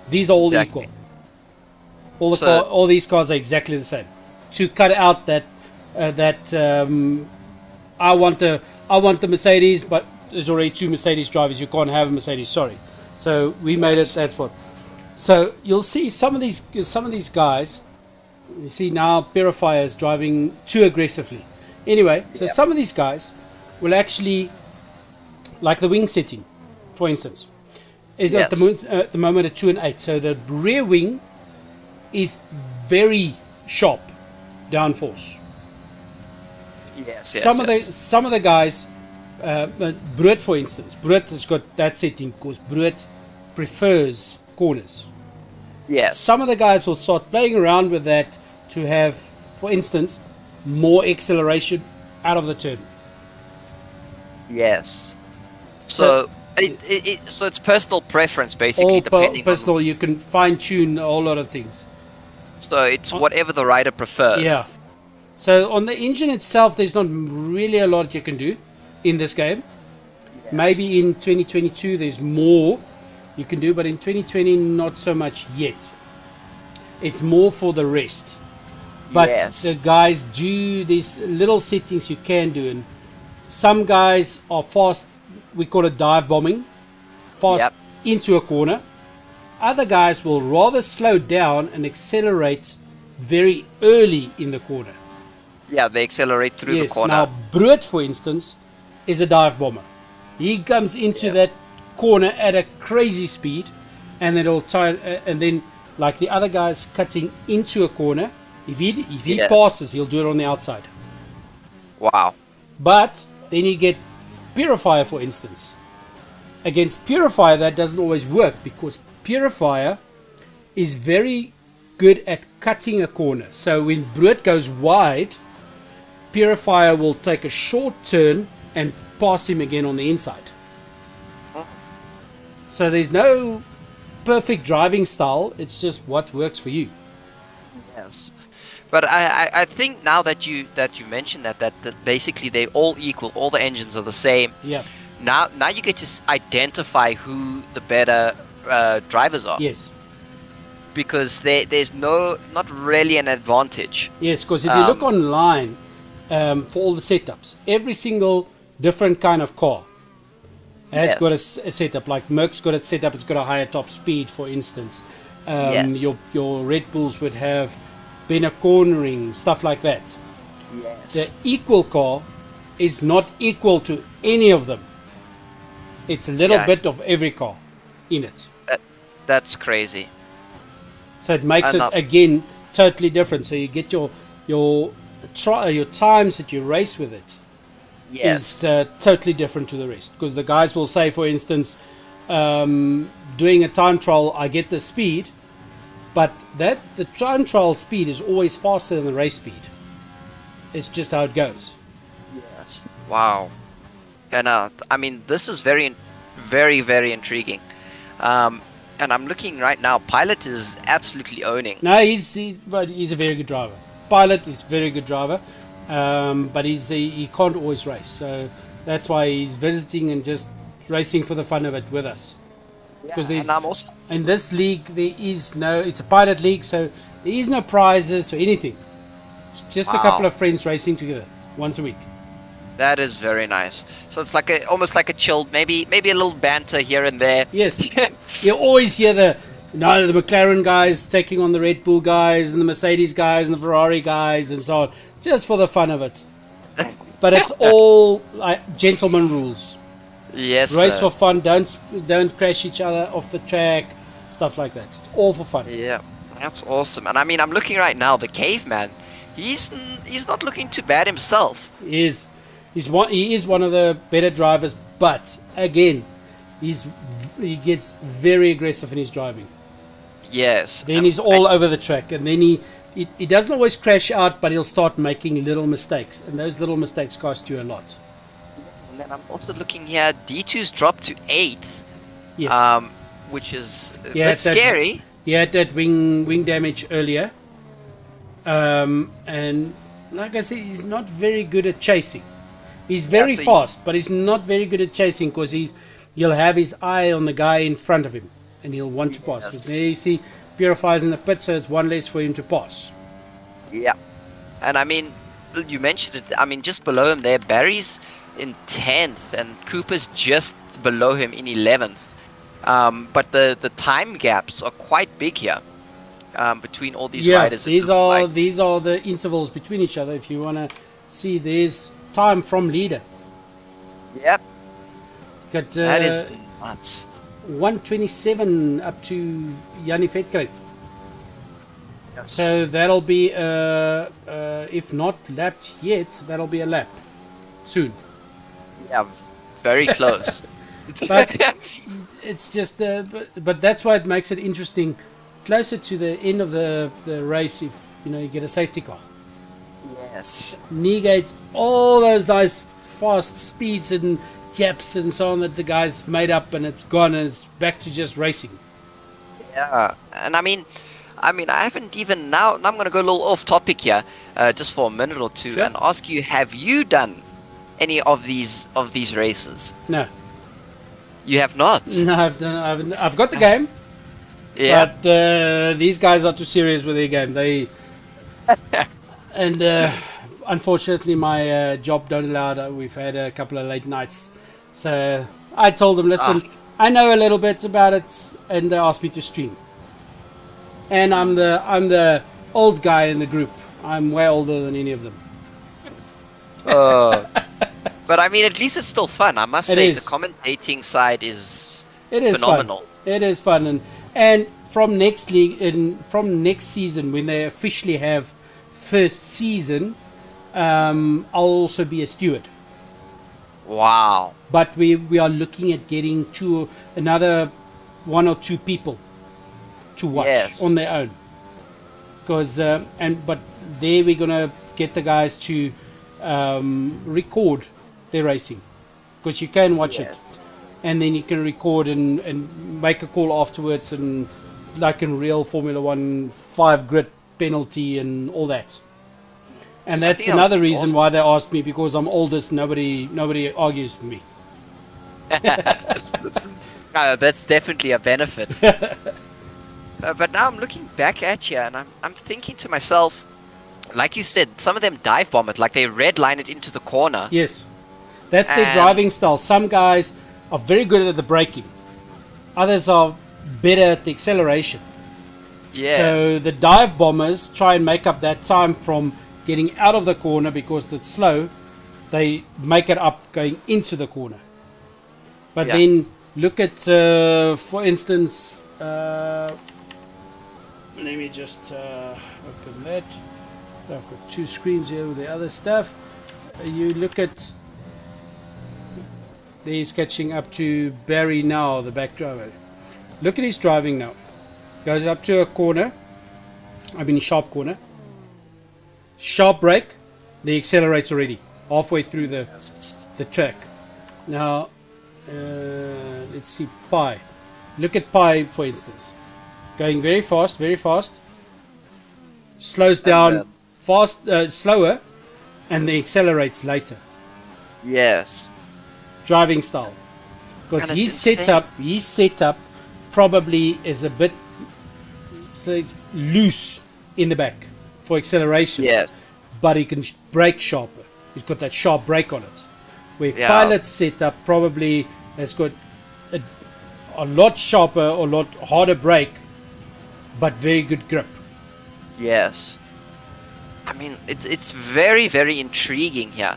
these are all Exactly. equal. All So- all these cars are exactly the same. To cut out that I want the Mercedes, but there's already 2 Mercedes drivers. You can't have a Mercedes. Sorry. So we made it. That's what. So you'll see some of these guys. You see now Purifier is driving too aggressively. Anyway, so some of these guys will actually, like the wing setting, for instance, is at the moment a 2 and 8. So the rear wing is very sharp downforce. Yes. Some of the guys, Brut for instance, Brut has got that setting because Brut prefers corners. Yes. Some of the guys will start playing around with that to have, for instance, more acceleration out of the turn. Yes. So so it's personal preference basically, All depending personal, you can fine tune a whole lot of things. on. So it's whatever the rider prefers. Yeah. So on the engine itself, there's not really a lot you can do in this game. Yes. Maybe in 2022 there's more you can do, but in 2020 not so much yet. It's more for the rest. But Yes. the guys do these little settings you can do, and some guys are fast. We call it dive bombing, fast Yep. into a corner. Other guys will rather slow down and accelerate very early in the corner. Yeah, they accelerate through the corner. Now Brut, for instance, is a dive bomber. He comes into Yes. that corner at a crazy speed, and then and then like the other guys cutting into a corner. If he Yes. passes, he'll do it on the outside. Wow. But then you get Purifier, for instance. Against Purifier, that doesn't always work because Purifier is very good at cutting a corner. So when Brut goes wide, Purifier will take a short turn and pass him again on the inside. So there's no perfect driving style. It's just what works for you. Yes. But I think now that you mentioned that basically they're all equal, all the engines are the same. Yeah. Now you get to identify who the better drivers are. Yes. Because there's not really an advantage. Yes, because if you look online for all the setups, every single different kind of car has Yes. got a setup. Like Merc's got it set up, it's got a higher top speed, for instance. Yes. Your Red Bulls would have better cornering, stuff like that. Yes. The equal car is not equal to any of them. It's a little Yeah. bit of every car in it. That's crazy. So it makes And it again totally different. So you get your times that you race with it Yes. is totally different to the rest. Because the guys will say, for instance, doing a time trial, I get the speed, but the time trial speed is always faster than the race speed. It's just how it goes. Yes. Wow. And I mean, this is very, very, very intriguing. And I'm looking right now. Pilot is absolutely owning. No, but he's a very good driver. Pilot is a very good driver, but he can't always race. So that's why he's visiting and just racing for the fun of it with us. Because And I'm also in this league there is it's a pilot league, so there is no prizes or anything. It's just a Wow. couple of friends racing together once a week. that is very nice. So it's like almost like a chilled, maybe a little banter here and there. Yes, you always hear the McLaren guys taking on the Red Bull guys and the Mercedes guys and the Ferrari guys and so on, just for the fun of it. But it's all like gentleman rules. Yes. Race sir. for fun. Don't crash each other off the track. Stuff like that. It's all for fun. Yeah, that's awesome. And I mean, I'm looking right now. The caveman, he's not looking too bad himself. He is one of the better drivers, but again, he gets very aggressive in his driving. Yes. Then he's all over the track, and then he doesn't always crash out, but he'll start making little mistakes, and those little mistakes cost you a lot. And then I'm also looking here. D2's dropped to 8th, Yes. which is a Yeah, bit scary. He had that wing damage earlier, and like I said, he's not very good at chasing. He's very so fast, but he's not very good at chasing because he'll have his eye on the guy in front of him, and he'll want to pass. Yes. But there you see, Purifier's in the pit, so it's one less for him to pass. Yeah. And I mean, you mentioned it. I mean, just below him there, Barry's in 10th, and Cooper's just below him in 11th. But the time gaps are quite big here between all these riders. These are the intervals between each other. If you want to see, there's time from leader. Yep. Got That is nuts. 127 up to Jannie Vetkruid. Yes. So that'll be, if not lapped yet, that'll be a lap soon. Yeah, very close. But it's just, but that's why it makes it interesting. Closer to the end of the race, if you get a safety car, Yes. negates all those nice fast speeds and gaps and so on that the guys made up, and it's gone, and it's back to just racing. Yeah, and I mean, I haven't even now. I'm going to go a little off topic here, just for a minute or two, Sure. and ask you: have you done any of these races? No, You have not. no, I've got the game. Yeah. But these guys are too serious with their game. And unfortunately, my job don't allow it. We've had a couple of late nights, so I told them, listen, I know a little bit about it, and they asked me to stream. And I'm the old guy in the group. I'm way older than any of them. But I mean, at least it's still fun. I must It say, is. the commentating side is It is phenomenal. Fun. It is fun, and from next league and from next season, when they officially have first season, I'll also be a steward. Wow. But we are looking at getting another 1 or 2 people to watch Yes. on their own. Because but there we're gonna get the guys to record their racing, because you can watch it, Yes. and then you can record and make a call afterwards, and like in real Formula 1, 5 grid penalty and all that. And So I that's think I'm another reason awesome. why they asked me, because I'm oldest. Nobody argues with me. That's definitely a benefit. But now I'm looking back at you, and I'm thinking to myself, like you said, some of them dive bomb it, like they redline it into the corner. Yes, that's their And- driving style. Some guys are very good at the braking. Others are better at the acceleration. Yes. So the dive bombers try and make up that time from getting out of the corner, because it's slow. They make it up going into the corner. But Yes. then look at, for instance, let me just open that. I've got 2 screens here with the other stuff. You look at, he's catching up to Barry now, the back driver. Look at his driving now. Goes up to a corner, sharp corner. Sharp brake, he accelerates already, halfway through the track. Now, let's see, Pi. Look at Pi, for instance. Going very fast, slows down slower, and then accelerates later. Yes. Driving style. Because And it's his setup probably is a bit loose in the back for acceleration. Yes. But he can brake sharper. He's got that sharp brake on it. Where Yeah. Pilot's setup probably has got a lot sharper or a lot harder brake, but very good grip. Yes. I mean, it's very, very intriguing here.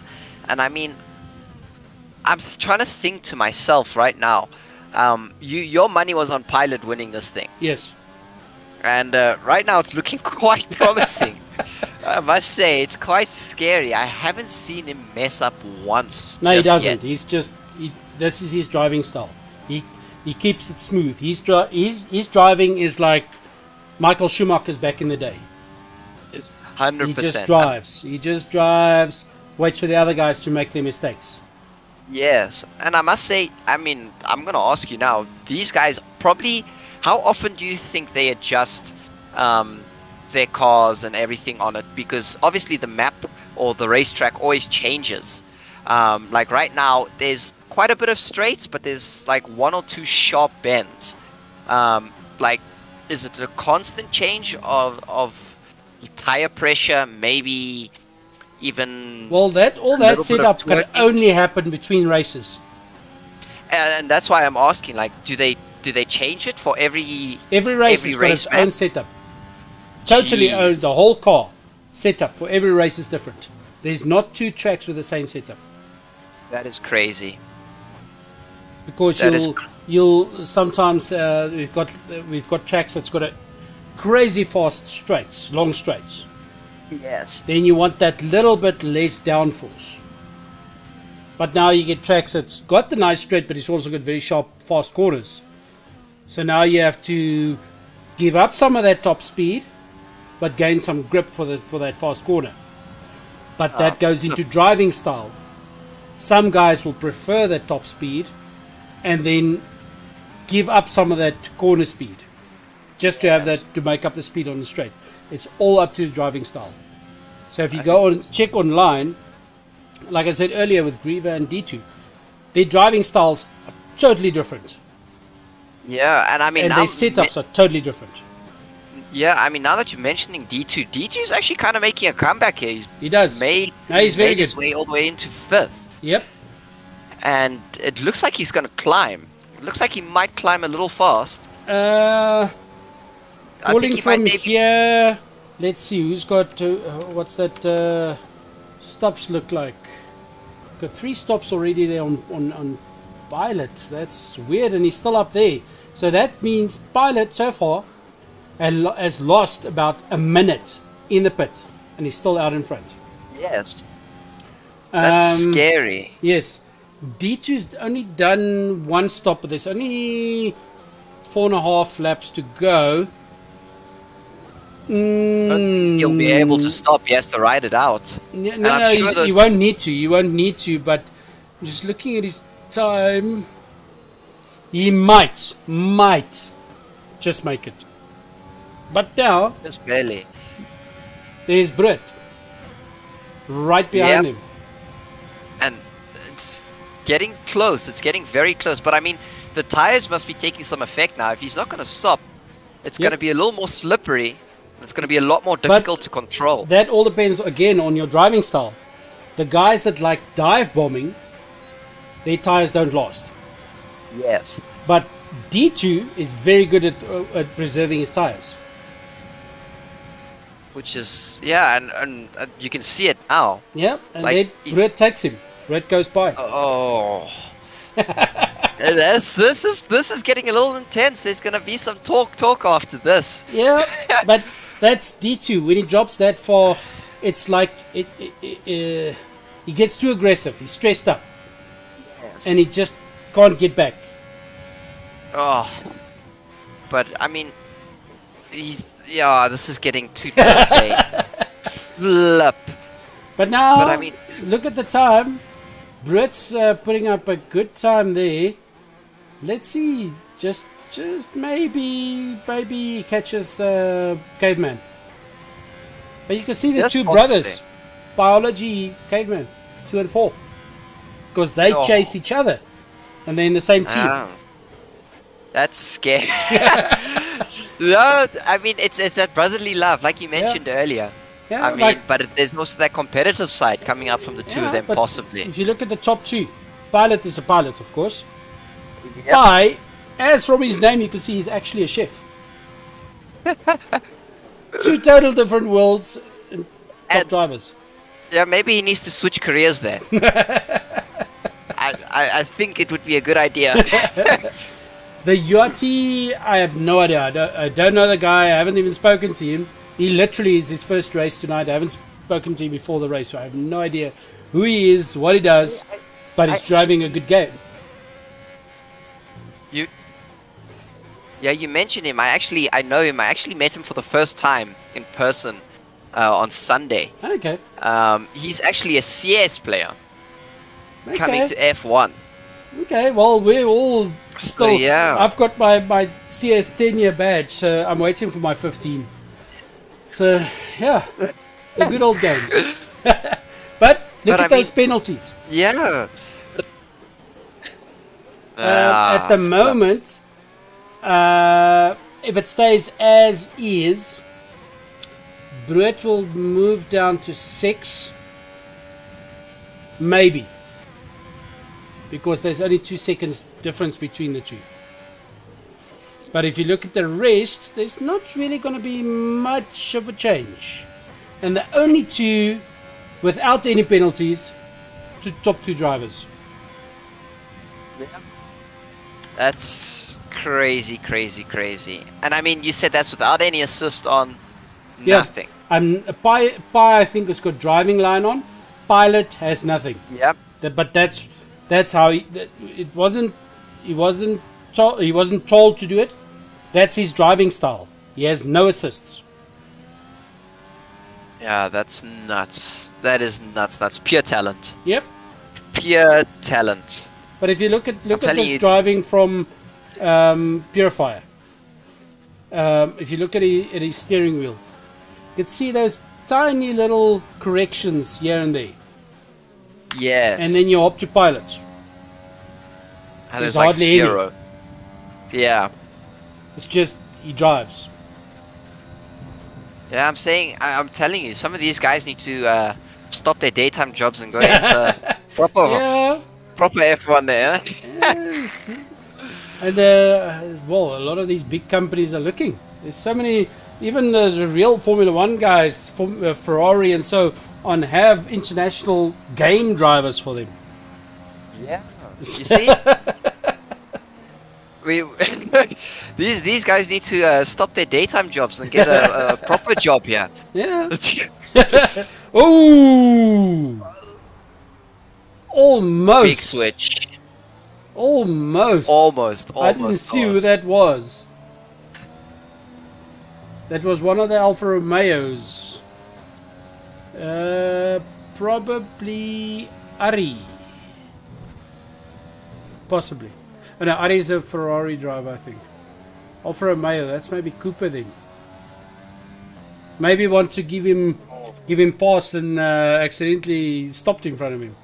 And I mean, I'm trying to think to myself right now. Your money was on Pilot winning this thing. Yes. And right now it's looking quite promising. I must say, it's quite scary. I haven't seen him mess up once. No, he just doesn't. yet. He's just this is his driving style. He keeps it smooth. His driving is like Michael Schumacher's back in the day. It's He just 100%. drives. He just drives, waits for the other guys to make their mistakes. Yes, and I must say, I mean, I'm gonna ask you now. These guys probably. How often do you think they adjust their cars and everything on it? Because obviously the map or the racetrack always changes. Like right now, there's quite a bit of straights, but there's like one or two sharp bends. Like, is it a constant change of tire pressure? Maybe even Well, that all a that little bit of setup can twerking? only happen between races. And that's why I'm asking. Like, do they change it for every Every race every has got its race map? own setup. Totally owned. Jeez. The whole car setup for every race is different. There's not two tracks with the same setup That is crazy. because That is you'll sometimes we've got tracks that's got a crazy fast straights, long straights. Yes. Then you want that little bit less downforce. But now you get tracks that's got the nice straight, but it's also got very sharp, fast corners. So now you have to give up some of that top speed, but gain some grip for that fast corner. But that goes into driving style. Some guys will prefer that top speed, and then give up some of that corner speed, just to have that to make up the speed on the straight. It's all up to his driving style. So if you go on check online, like I said earlier with Greever and D2, their driving styles are totally different, Yeah, and I mean and now, their setups are totally different. yeah, I mean now that you're mentioning D2, D2 is actually kind of making a comeback here. He does. No, he's very made his good. way all the way into 5th, Yep. and it looks like he's going to climb. It looks like he might climb a little fast. Uh, I think Calling he might from maybe. here. Let's see who's got. What's that? Stops look like. Got 3 stops already there on Pilot. That's weird, and he's still up there. So that means Pilot so far has lost about a minute in the pit, and he's still out in front. Yes, that's scary. Yes, D2's only done 1 stop, but there's only 4.5 laps to go. But he'll be able to stop. He has to ride it out. Yeah, And no, I'm no, sure you those- won't need to. You won't need to. But I'm just looking at his time. He might just make it. But now Just barely. there's Britt right behind Yep. him. And it's getting close. It's getting very close. But I mean, the tires must be taking some effect now. If he's not going to stop, it's Yep. going to be a little more slippery. It's going to be a lot more difficult to control. That all depends again on your driving style. The guys that like dive bombing, their tires don't last. Yes. But D2 is very good at preserving his tires. Which is, yeah, and you can see it now. Yeah, and Like, then he's- Brett takes him. Brett goes by. Oh. This is getting a little intense. There's going to be some talk after this. Yeah, but that's D2. When he drops that far, it's like he gets too aggressive. He's stressed up, Yes. and he just can't get back. Oh. But, I mean, this is getting too close, eh? Flip. But now, But I mean- look at the time. Brett's putting up a good time there. Let's see, just maybe he catches Caveman. But you can see the That's 2 possibly. brothers, Biology Caveman, 2 and 4, because they Oh. chase each other, and they're in the same team. That's scary. No, I mean it's that brotherly love, like you mentioned earlier. Yeah, I mean, like- but there's also that competitive side coming up from the two Yeah, of them, but possibly. If you look at the top 2, Pilot is a pilot, of course. Yep. Pi, as from his name, you can see he's actually a chef. 2 total different worlds, and top And- drivers. Yeah, maybe he needs to switch careers there. I think it would be a good idea. The Yachty, I have no idea. I don't know the guy. I haven't even spoken to him. He literally is his first race tonight. I haven't spoken to him before the race, so I have no idea who he is, what he does, but he's driving a good game. Yeah, you mentioned him. I know him. I actually met him for the first time in person on Sunday. Okay. He's actually a CS player coming Okay. to F1. Okay. Well, we're all So, still. yeah. I've got my CS 10-year badge, so I'm waiting for my 15. So yeah, the good old games. But look But at I those mean- penalties. Yeah. At the moment, if it stays as is, Brett will move down to 6. Maybe. Because there's only 2 seconds difference between the two. But if you look at the rest, there's not really going to be much of a change. And the only two without any penalties, top 2 drivers. That's crazy, crazy, crazy. And I mean, you said that's without any assist on Yeah. nothing. Pi, I think, has got driving line on. Pilot has nothing. Yep. But that's how it wasn't. He wasn't told to do it. That's his driving style. He has no assists. Yeah, that's nuts. That is nuts. That's pure talent. Yep. Pure talent. But if you look at telling this you- driving from Purifier, if you look at his steering wheel, you can see those tiny little corrections here and there. Yes. And then you're up to pilot. And there's there's like hardly any. 0. Yeah. It's just he drives. Yeah, I'm telling you, some of these guys need to stop their daytime jobs and go into proper Yeah. proper F1 there. Yes. And well, a lot of these big companies are looking. There's so many, even the real Formula One guys, Ferrari and so on, have international game drivers for them. Yeah. You see? We these guys need to stop their daytime jobs and get a proper job here. Yeah. Oh. Almost. Big switch. Almost. Almost. I didn't see who that was. That was one of the Alfa Romeos. Probably Ari. Possibly. Oh, no, Ari's a Ferrari driver, I think. Alfa Romeo, that's maybe Cooper then. Maybe want to give him pass and accidentally stopped in front of him.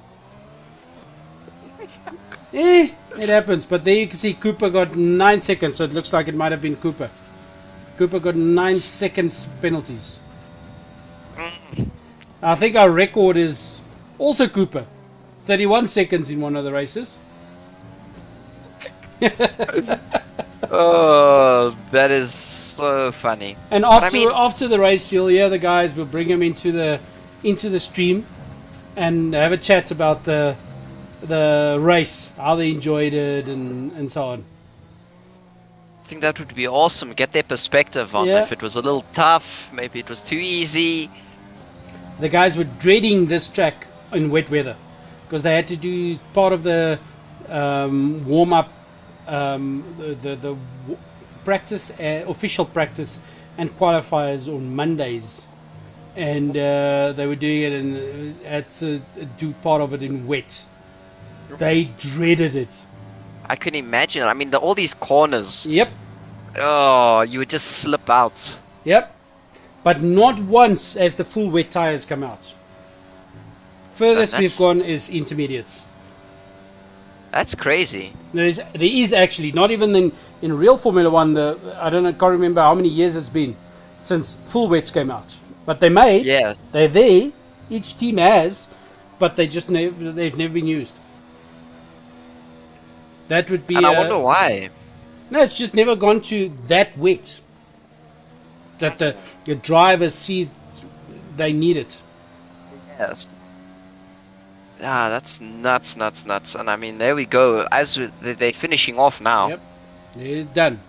It happens, but there you can see Cooper got 9 seconds, so it looks like it might have been Cooper. Cooper got 9 seconds penalties. I think our record is also Cooper. 31 seconds in one of the races. Oh, that is so funny. And But after the race, you'll hear the guys will bring him into the stream and have a chat about the race, how they enjoyed it, and so on. I think that would be awesome. Get their perspective on Yeah. if it was a little tough, maybe it was too easy. The guys were dreading this track in wet weather because they had to do part of the warm up, the practice, official practice, and qualifiers on Mondays, and they were doing it and had to do part of it in wet. They dreaded it. I can imagine. I mean, all these corners. Yep, Oh, you would just slip out. yep. But not once has the full wet tires come out. Furthest we've That's- gone is intermediates. That's crazy. There is actually not even in real Formula One. I can't remember how many years it's been since full wets came out. But they made. Yes. They're there. Each team has, but they've never been used. That would be. And I wonder why. No, it's just never gone to that wet. That the drivers see they need it. Yes. Ah, that's nuts, nuts, nuts. And I mean, there we go. They're finishing off now. Yep, they're done.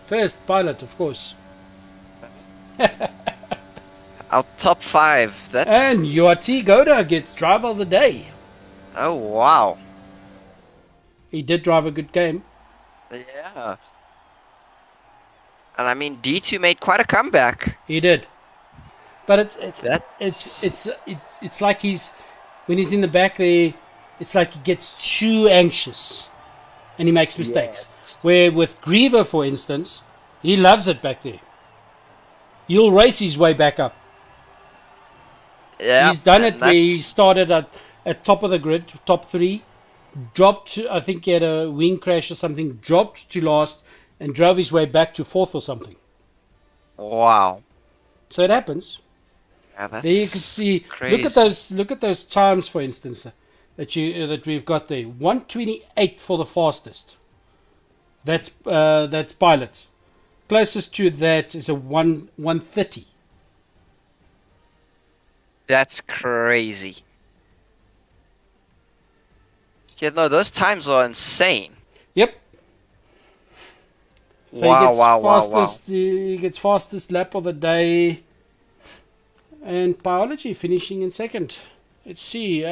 First pilot, of course. Our top 5. That's. And URT Goda gets driver of the day. Oh, wow. He did drive a good game. Yeah. And I mean, D2 made quite a comeback. He did. But That's it's like when he's in the back there, it's like he gets too anxious and he makes mistakes. Yes. Where with Greever, for instance, he loves it back there. He'll race his way back up. Yeah. He's done it and where he that's- started at top of the grid, top 3, dropped to, I think he had a wing crash or something, dropped to last and drove his way back to 4th or something. Wow. So it happens. Yeah, that's There you can see. crazy. Look at those times, for instance, that we've got there. 1:28 for the fastest. That's pilot. Closest to that is a 1:30. That's crazy. Yeah, no, those times are insane. Yep. So Wow, he gets wow, wow, wow. fastest. He gets fastest lap of the day. And biology finishing in second. Let's see.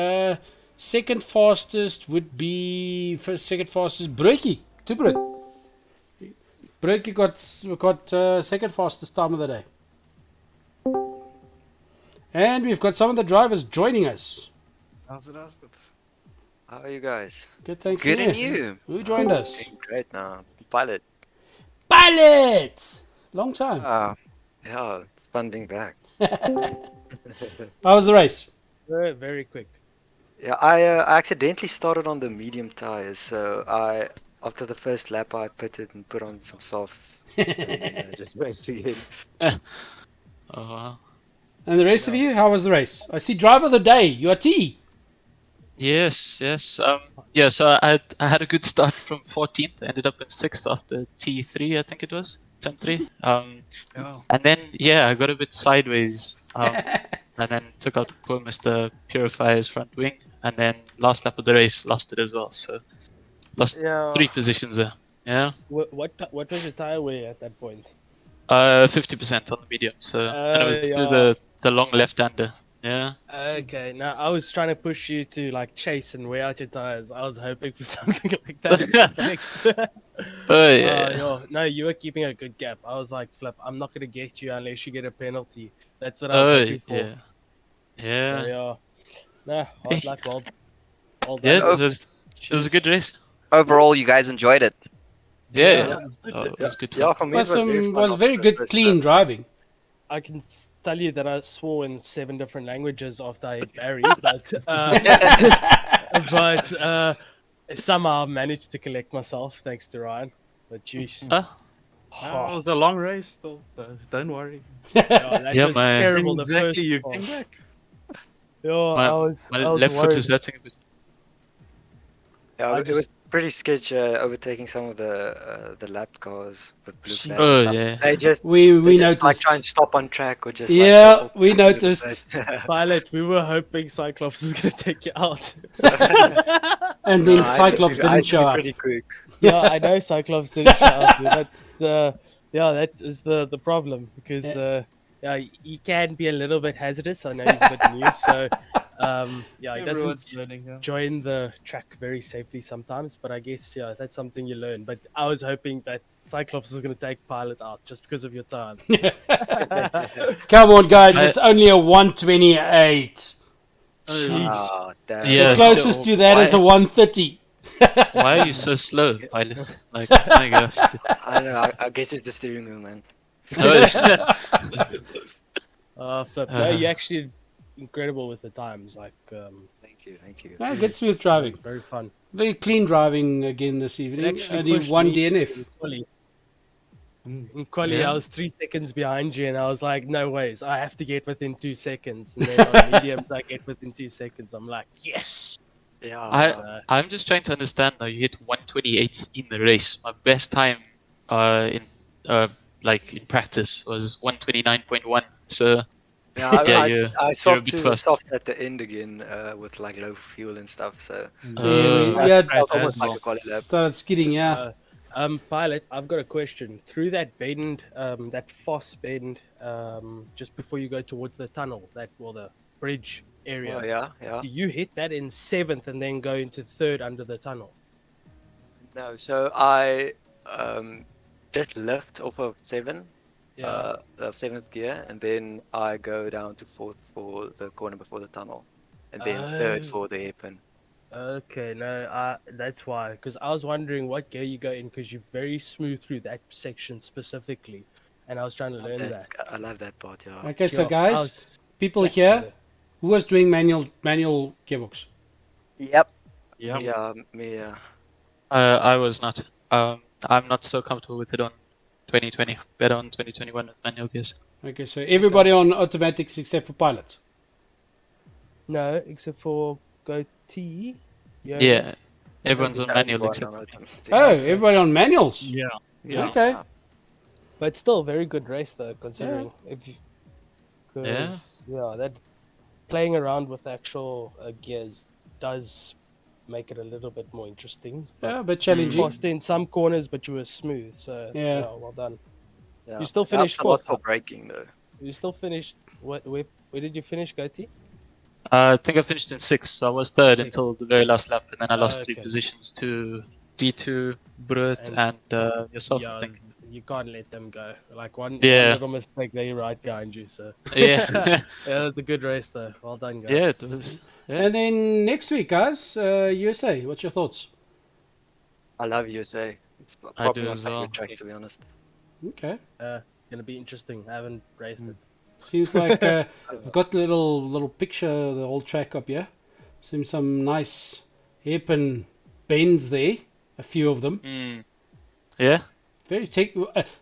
Second fastest would be second fastest Breukie. Tubrit. Breukie got second fastest time of the day. And we've got some of the drivers joining us. How's it? How are you guys? Good, thanks. Good to in you. Who joined us? Doing great now. Pilot. Pilot! Long time. Yeah, it's fun being back. How was the race? Very quick. Yeah, I accidentally started on the medium tires, so after the first lap I pitted and put on some softs. And then I just raced again. Oh, wow. And the rest of you, how was the race? I see driver of the day. You are T. Yes, yes. Yeah, so I had a good start from 14th, ended up in 6th after T3, I think it was, turn 3. And then, yeah, I got a bit sideways, and then took out poor Mr. Purifier's front wing, and then last lap of the race, lost it as well, so lost Yeah. 3 positions there. Yeah, What was your tire weigh at that point? 50% on the medium, so and it was yeah. through the long left-hander. Yeah. Okay, now I was trying to push you to like chase and wear out your tires. I was hoping for something like that. So thanks. Oh yeah. Yo, no, you were keeping a good gap. I was like, Flip, I'm not gonna get you unless you get a penalty. That's what I was Oh hoping for. yeah. Yeah. So, yeah. Nah, hard luck, well done. Yeah, Oh, it was a good race. Overall, you guys enjoyed it. Yeah. Oh, it was good fun. Yeah, for me it Was fun very after the good, first clean lap. driving. I can tell you that I swore in 7 different languages after I hit Barry, but somehow I managed to collect myself thanks to Ryan. But geez, Ah, Oh, it was a long race still, so don't worry. that Yeah, was my- terrible. The Exactly, first you part. came back. Yeah, My- I was my I was left foot worried. is hurting a bit. Yeah, I it was just- pretty sketch overtaking some of the lap cars with blue Jeez. flags. Oh and yeah. stuff. They just We just, like noticed. try and stop on track or just Yeah, like, we noticed. Pilot, we were hoping Cyclops was gonna take you out. And then No, I Cyclops I didn't show up. pretty quick. Yeah, I know Cyclops didn't show up, but yeah, that is the problem because yeah, he can be a little bit hazardous. I know he's a bit new, so yeah, he Everyone's doesn't learning. Yeah. join the track very safely sometimes. But I guess yeah, that's something you learn. But I was hoping that Cyclops was going to take Pilot out just because of your times. Come on, guys, it's only a 1:28. Jeez. Oh, damn. Yeah. The closest so to that is a why- 1:30. Why are you so slow, pilot? Like, my gosh. I don't know. I guess it's the steering wheel, man. Flip. No, you actually incredible with the times. Like, Thank you. No, good smooth driving. it's very fun. Very clean driving again this It evening. actually Only pushed one me DNF. in quali. In quali, Yeah. I was 3 seconds behind you, and I was like, "No ways! I have to get within 2 seconds." And then on mediums, I get within 2 seconds. I'm like, "Yes!" Yeah. I'm just trying to understand now. You hit 128 in the race. My best time, in like in practice was 129.1. So Yeah, Yeah, I you're a swapped bit to the fast. soft at the end again with like low fuel and stuff. So we had almost like a quali lap. started skidding, yeah. Pilot, I've got a question. Through that bend, that Foss bend, just before you go towards the tunnel, the bridge area. Oh, yeah. Do you hit that in 7th and then go into 3rd under the tunnel? No, so I just lift off of 7, Yeah. seventh gear, and then I go down to 4th for the corner before the tunnel, and then 3rd Oh. for the hairpin. Okay, no, that's why. Because I was wondering what gear you go in, because you're very smooth through that section specifically, and I was trying to learn that. I love that part, yeah. Okay, so Sure, I guys, was people back here, there. who was doing manual gearbox? Yep. Yeah. Yeah, me. I was not. I'm not so comfortable with it on 2020. Better on 2021 with manual gears. Okay, so everybody on automatics except for pilot. No, except for goatee. Yeah, everyone's on The only manual one except on for me. automatic. Oh, Okay. everybody on manuals. Yeah. Yeah. Okay. But still, very good race though, considering if you, Yeah. because that playing around with actual gears does make it a little bit more interesting. Yeah, But but challenging. fast in some corners, but you were smooth. So Yeah. well done. Yeah. You still It helps finished a lot fourth. for braking though. You still finished. Where did you finish, Goatee? I think I finished in 6th, so I was 3rd Sixth. until the very last lap, and then I lost 3 Okay. positions to D2, Brut, and yourself, I think. You can't let them go. Like one Yeah. little mistake, they're right behind you. So Yeah. yeah, it was a good race though. Well done, guys. Yeah, it was. Yeah. And then next week, guys, USA. What's your thoughts? I love USA. It's I probably do my as well. favorite track, to be honest. Okay. Gonna be interesting. I haven't raced it. Seems like I've got the little picture of the whole track up here. Seems some nice hairpin bends there. A few of them. Yeah. Very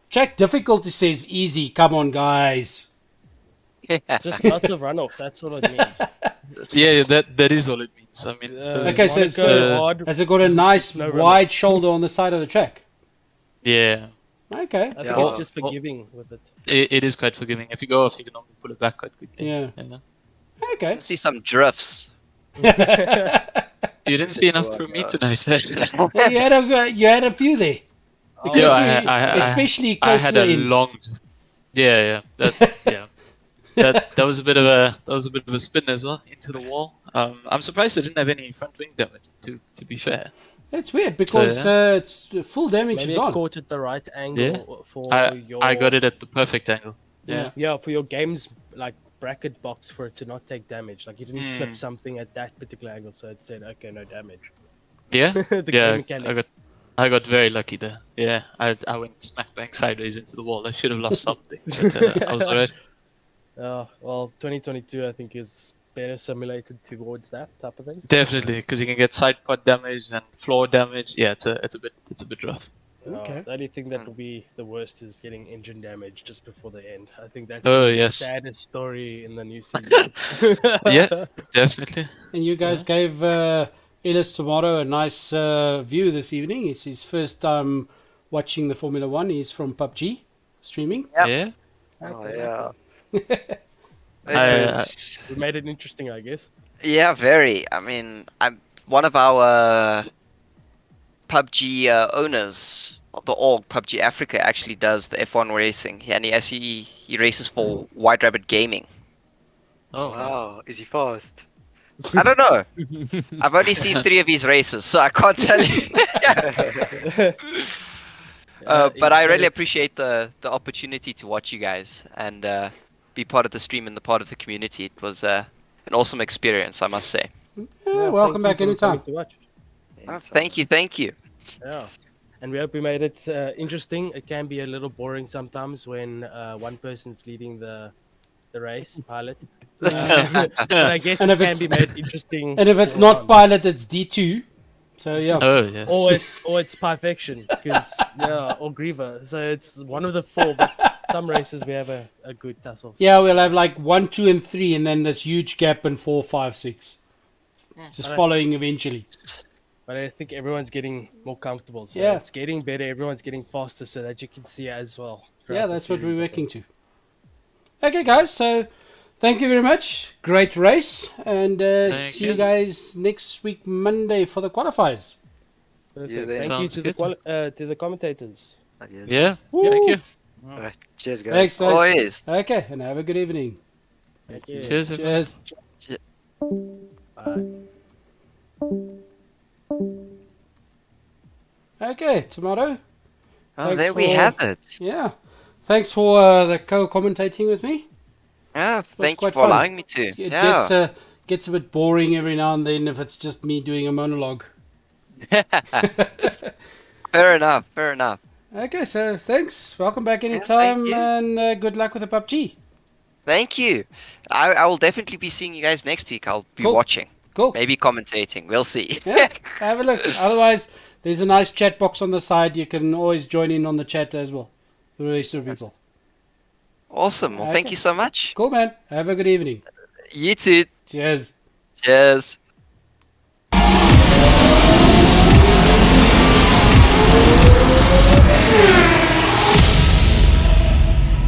track difficulty says easy. Come on, guys. It's just lots of runoff. That's all it means. Yeah, that is all it means. I mean, Okay, wanna so go hard, has it got a nice no wide shoulder on the side of the track? yeah, Okay. I think Yeah. it's just forgiving with it. it is quite forgiving. If you go off, you can normally pull it back quite quickly. Yeah. Yeah. Okay. See some drifts. You didn't see enough from me tonight. You had a few there. Oh, Except I- especially I close had to a the end. long. Yeah. That was a bit of a spin as well into the wall. I'm surprised I didn't have any front wing damage. To be fair, That's weird because it's full damage maybe is it on. caught at the right angle for your. I got it at the perfect angle. Yeah. Yeah, for your game's like bracket box for it to not take damage. Like you didn't clip something at that particular angle, so it said okay, no damage. Yeah, The yeah. game mechanic. I got very lucky there. Yeah, I went smack bang sideways into the wall. I should have lost something, but I was alright. Well, 2022 I think is better simulated towards that type of thing. Definitely, because you can get side pod damage and floor damage. Yeah, it's a bit rough. Okay. The only thing that will be the worst is getting engine damage just before the end. I think that's Oh, gonna be yes. the saddest story in the new season. Yeah, definitely. And you guys gave Ellis Tomato a nice view this evening. It's his first time watching the Formula One. He's from PUBG streaming. Yep. Yeah. Oh, yeah. It I- was, We made it interesting, I guess. yeah, very. I mean, I'm one of our PUBG owners of the org, PUBG Africa, actually does the F1 racing, and he races for White Rabbit Gaming. Oh, Wow. Is he fast? I don't know. I've only seen 3 of his races, so I can't tell you. But I really appreciate the opportunity to watch you guys and be part of the stream and the part of the community. It was an awesome experience, I must say. Welcome back Thank you for anytime. coming to watch. Thank you. Yeah. And we hope we made it interesting. It can be a little boring sometimes when one person's leading the race, pilot. But I guess And it if can it's- be made interesting. And if it's all not around. pilot, it's D2. So yeah. oh yes. Or it's perfection, because or Greever. So it's one of the 4. But some races we have a good tussle. Yeah, we'll have like 1, 2, and 3, and then this huge gap in 4, 5, 6. Just following eventually. But I think everyone's getting more comfortable. So Yeah. it's getting better. Everyone's getting faster, so that you can see as well. Yeah, throughout the that's what we're series, I working think. to. Okay, guys. So thank you very much. Great race, and Thank see you you. guys next week Monday for the qualifiers. Perfect. Yeah, Thank you Sounds to good. to the commentators. Adios. Yeah. Thank you. Alright, cheers, guys. Thanks, guys. Always. Okay, and have a good evening. Thank you. Cheers. everyone. Cheers. Bye. Okay, Tomato. Oh, there we have it. Yeah. Thanks for the co-commentating with me. Yeah, was thank you quite for fun. allowing me to. It Yeah. gets a bit boring every now and then if it's just me doing a monologue. Fair enough, fair enough. Okay, so thanks. Welcome back thank anytime, you. and good luck with the PUBG. Thank you. I will definitely be seeing you guys next week. I'll be Cool. watching. Cool. Maybe commentating. We'll see. Yeah, have a look. Otherwise, there's a nice chat box on the side. You can always join in on the chat as well. The rest of the people. Awesome. Well, thank Okay. you so much. Cool, man. Have a good evening. You too. Cheers. Cheers.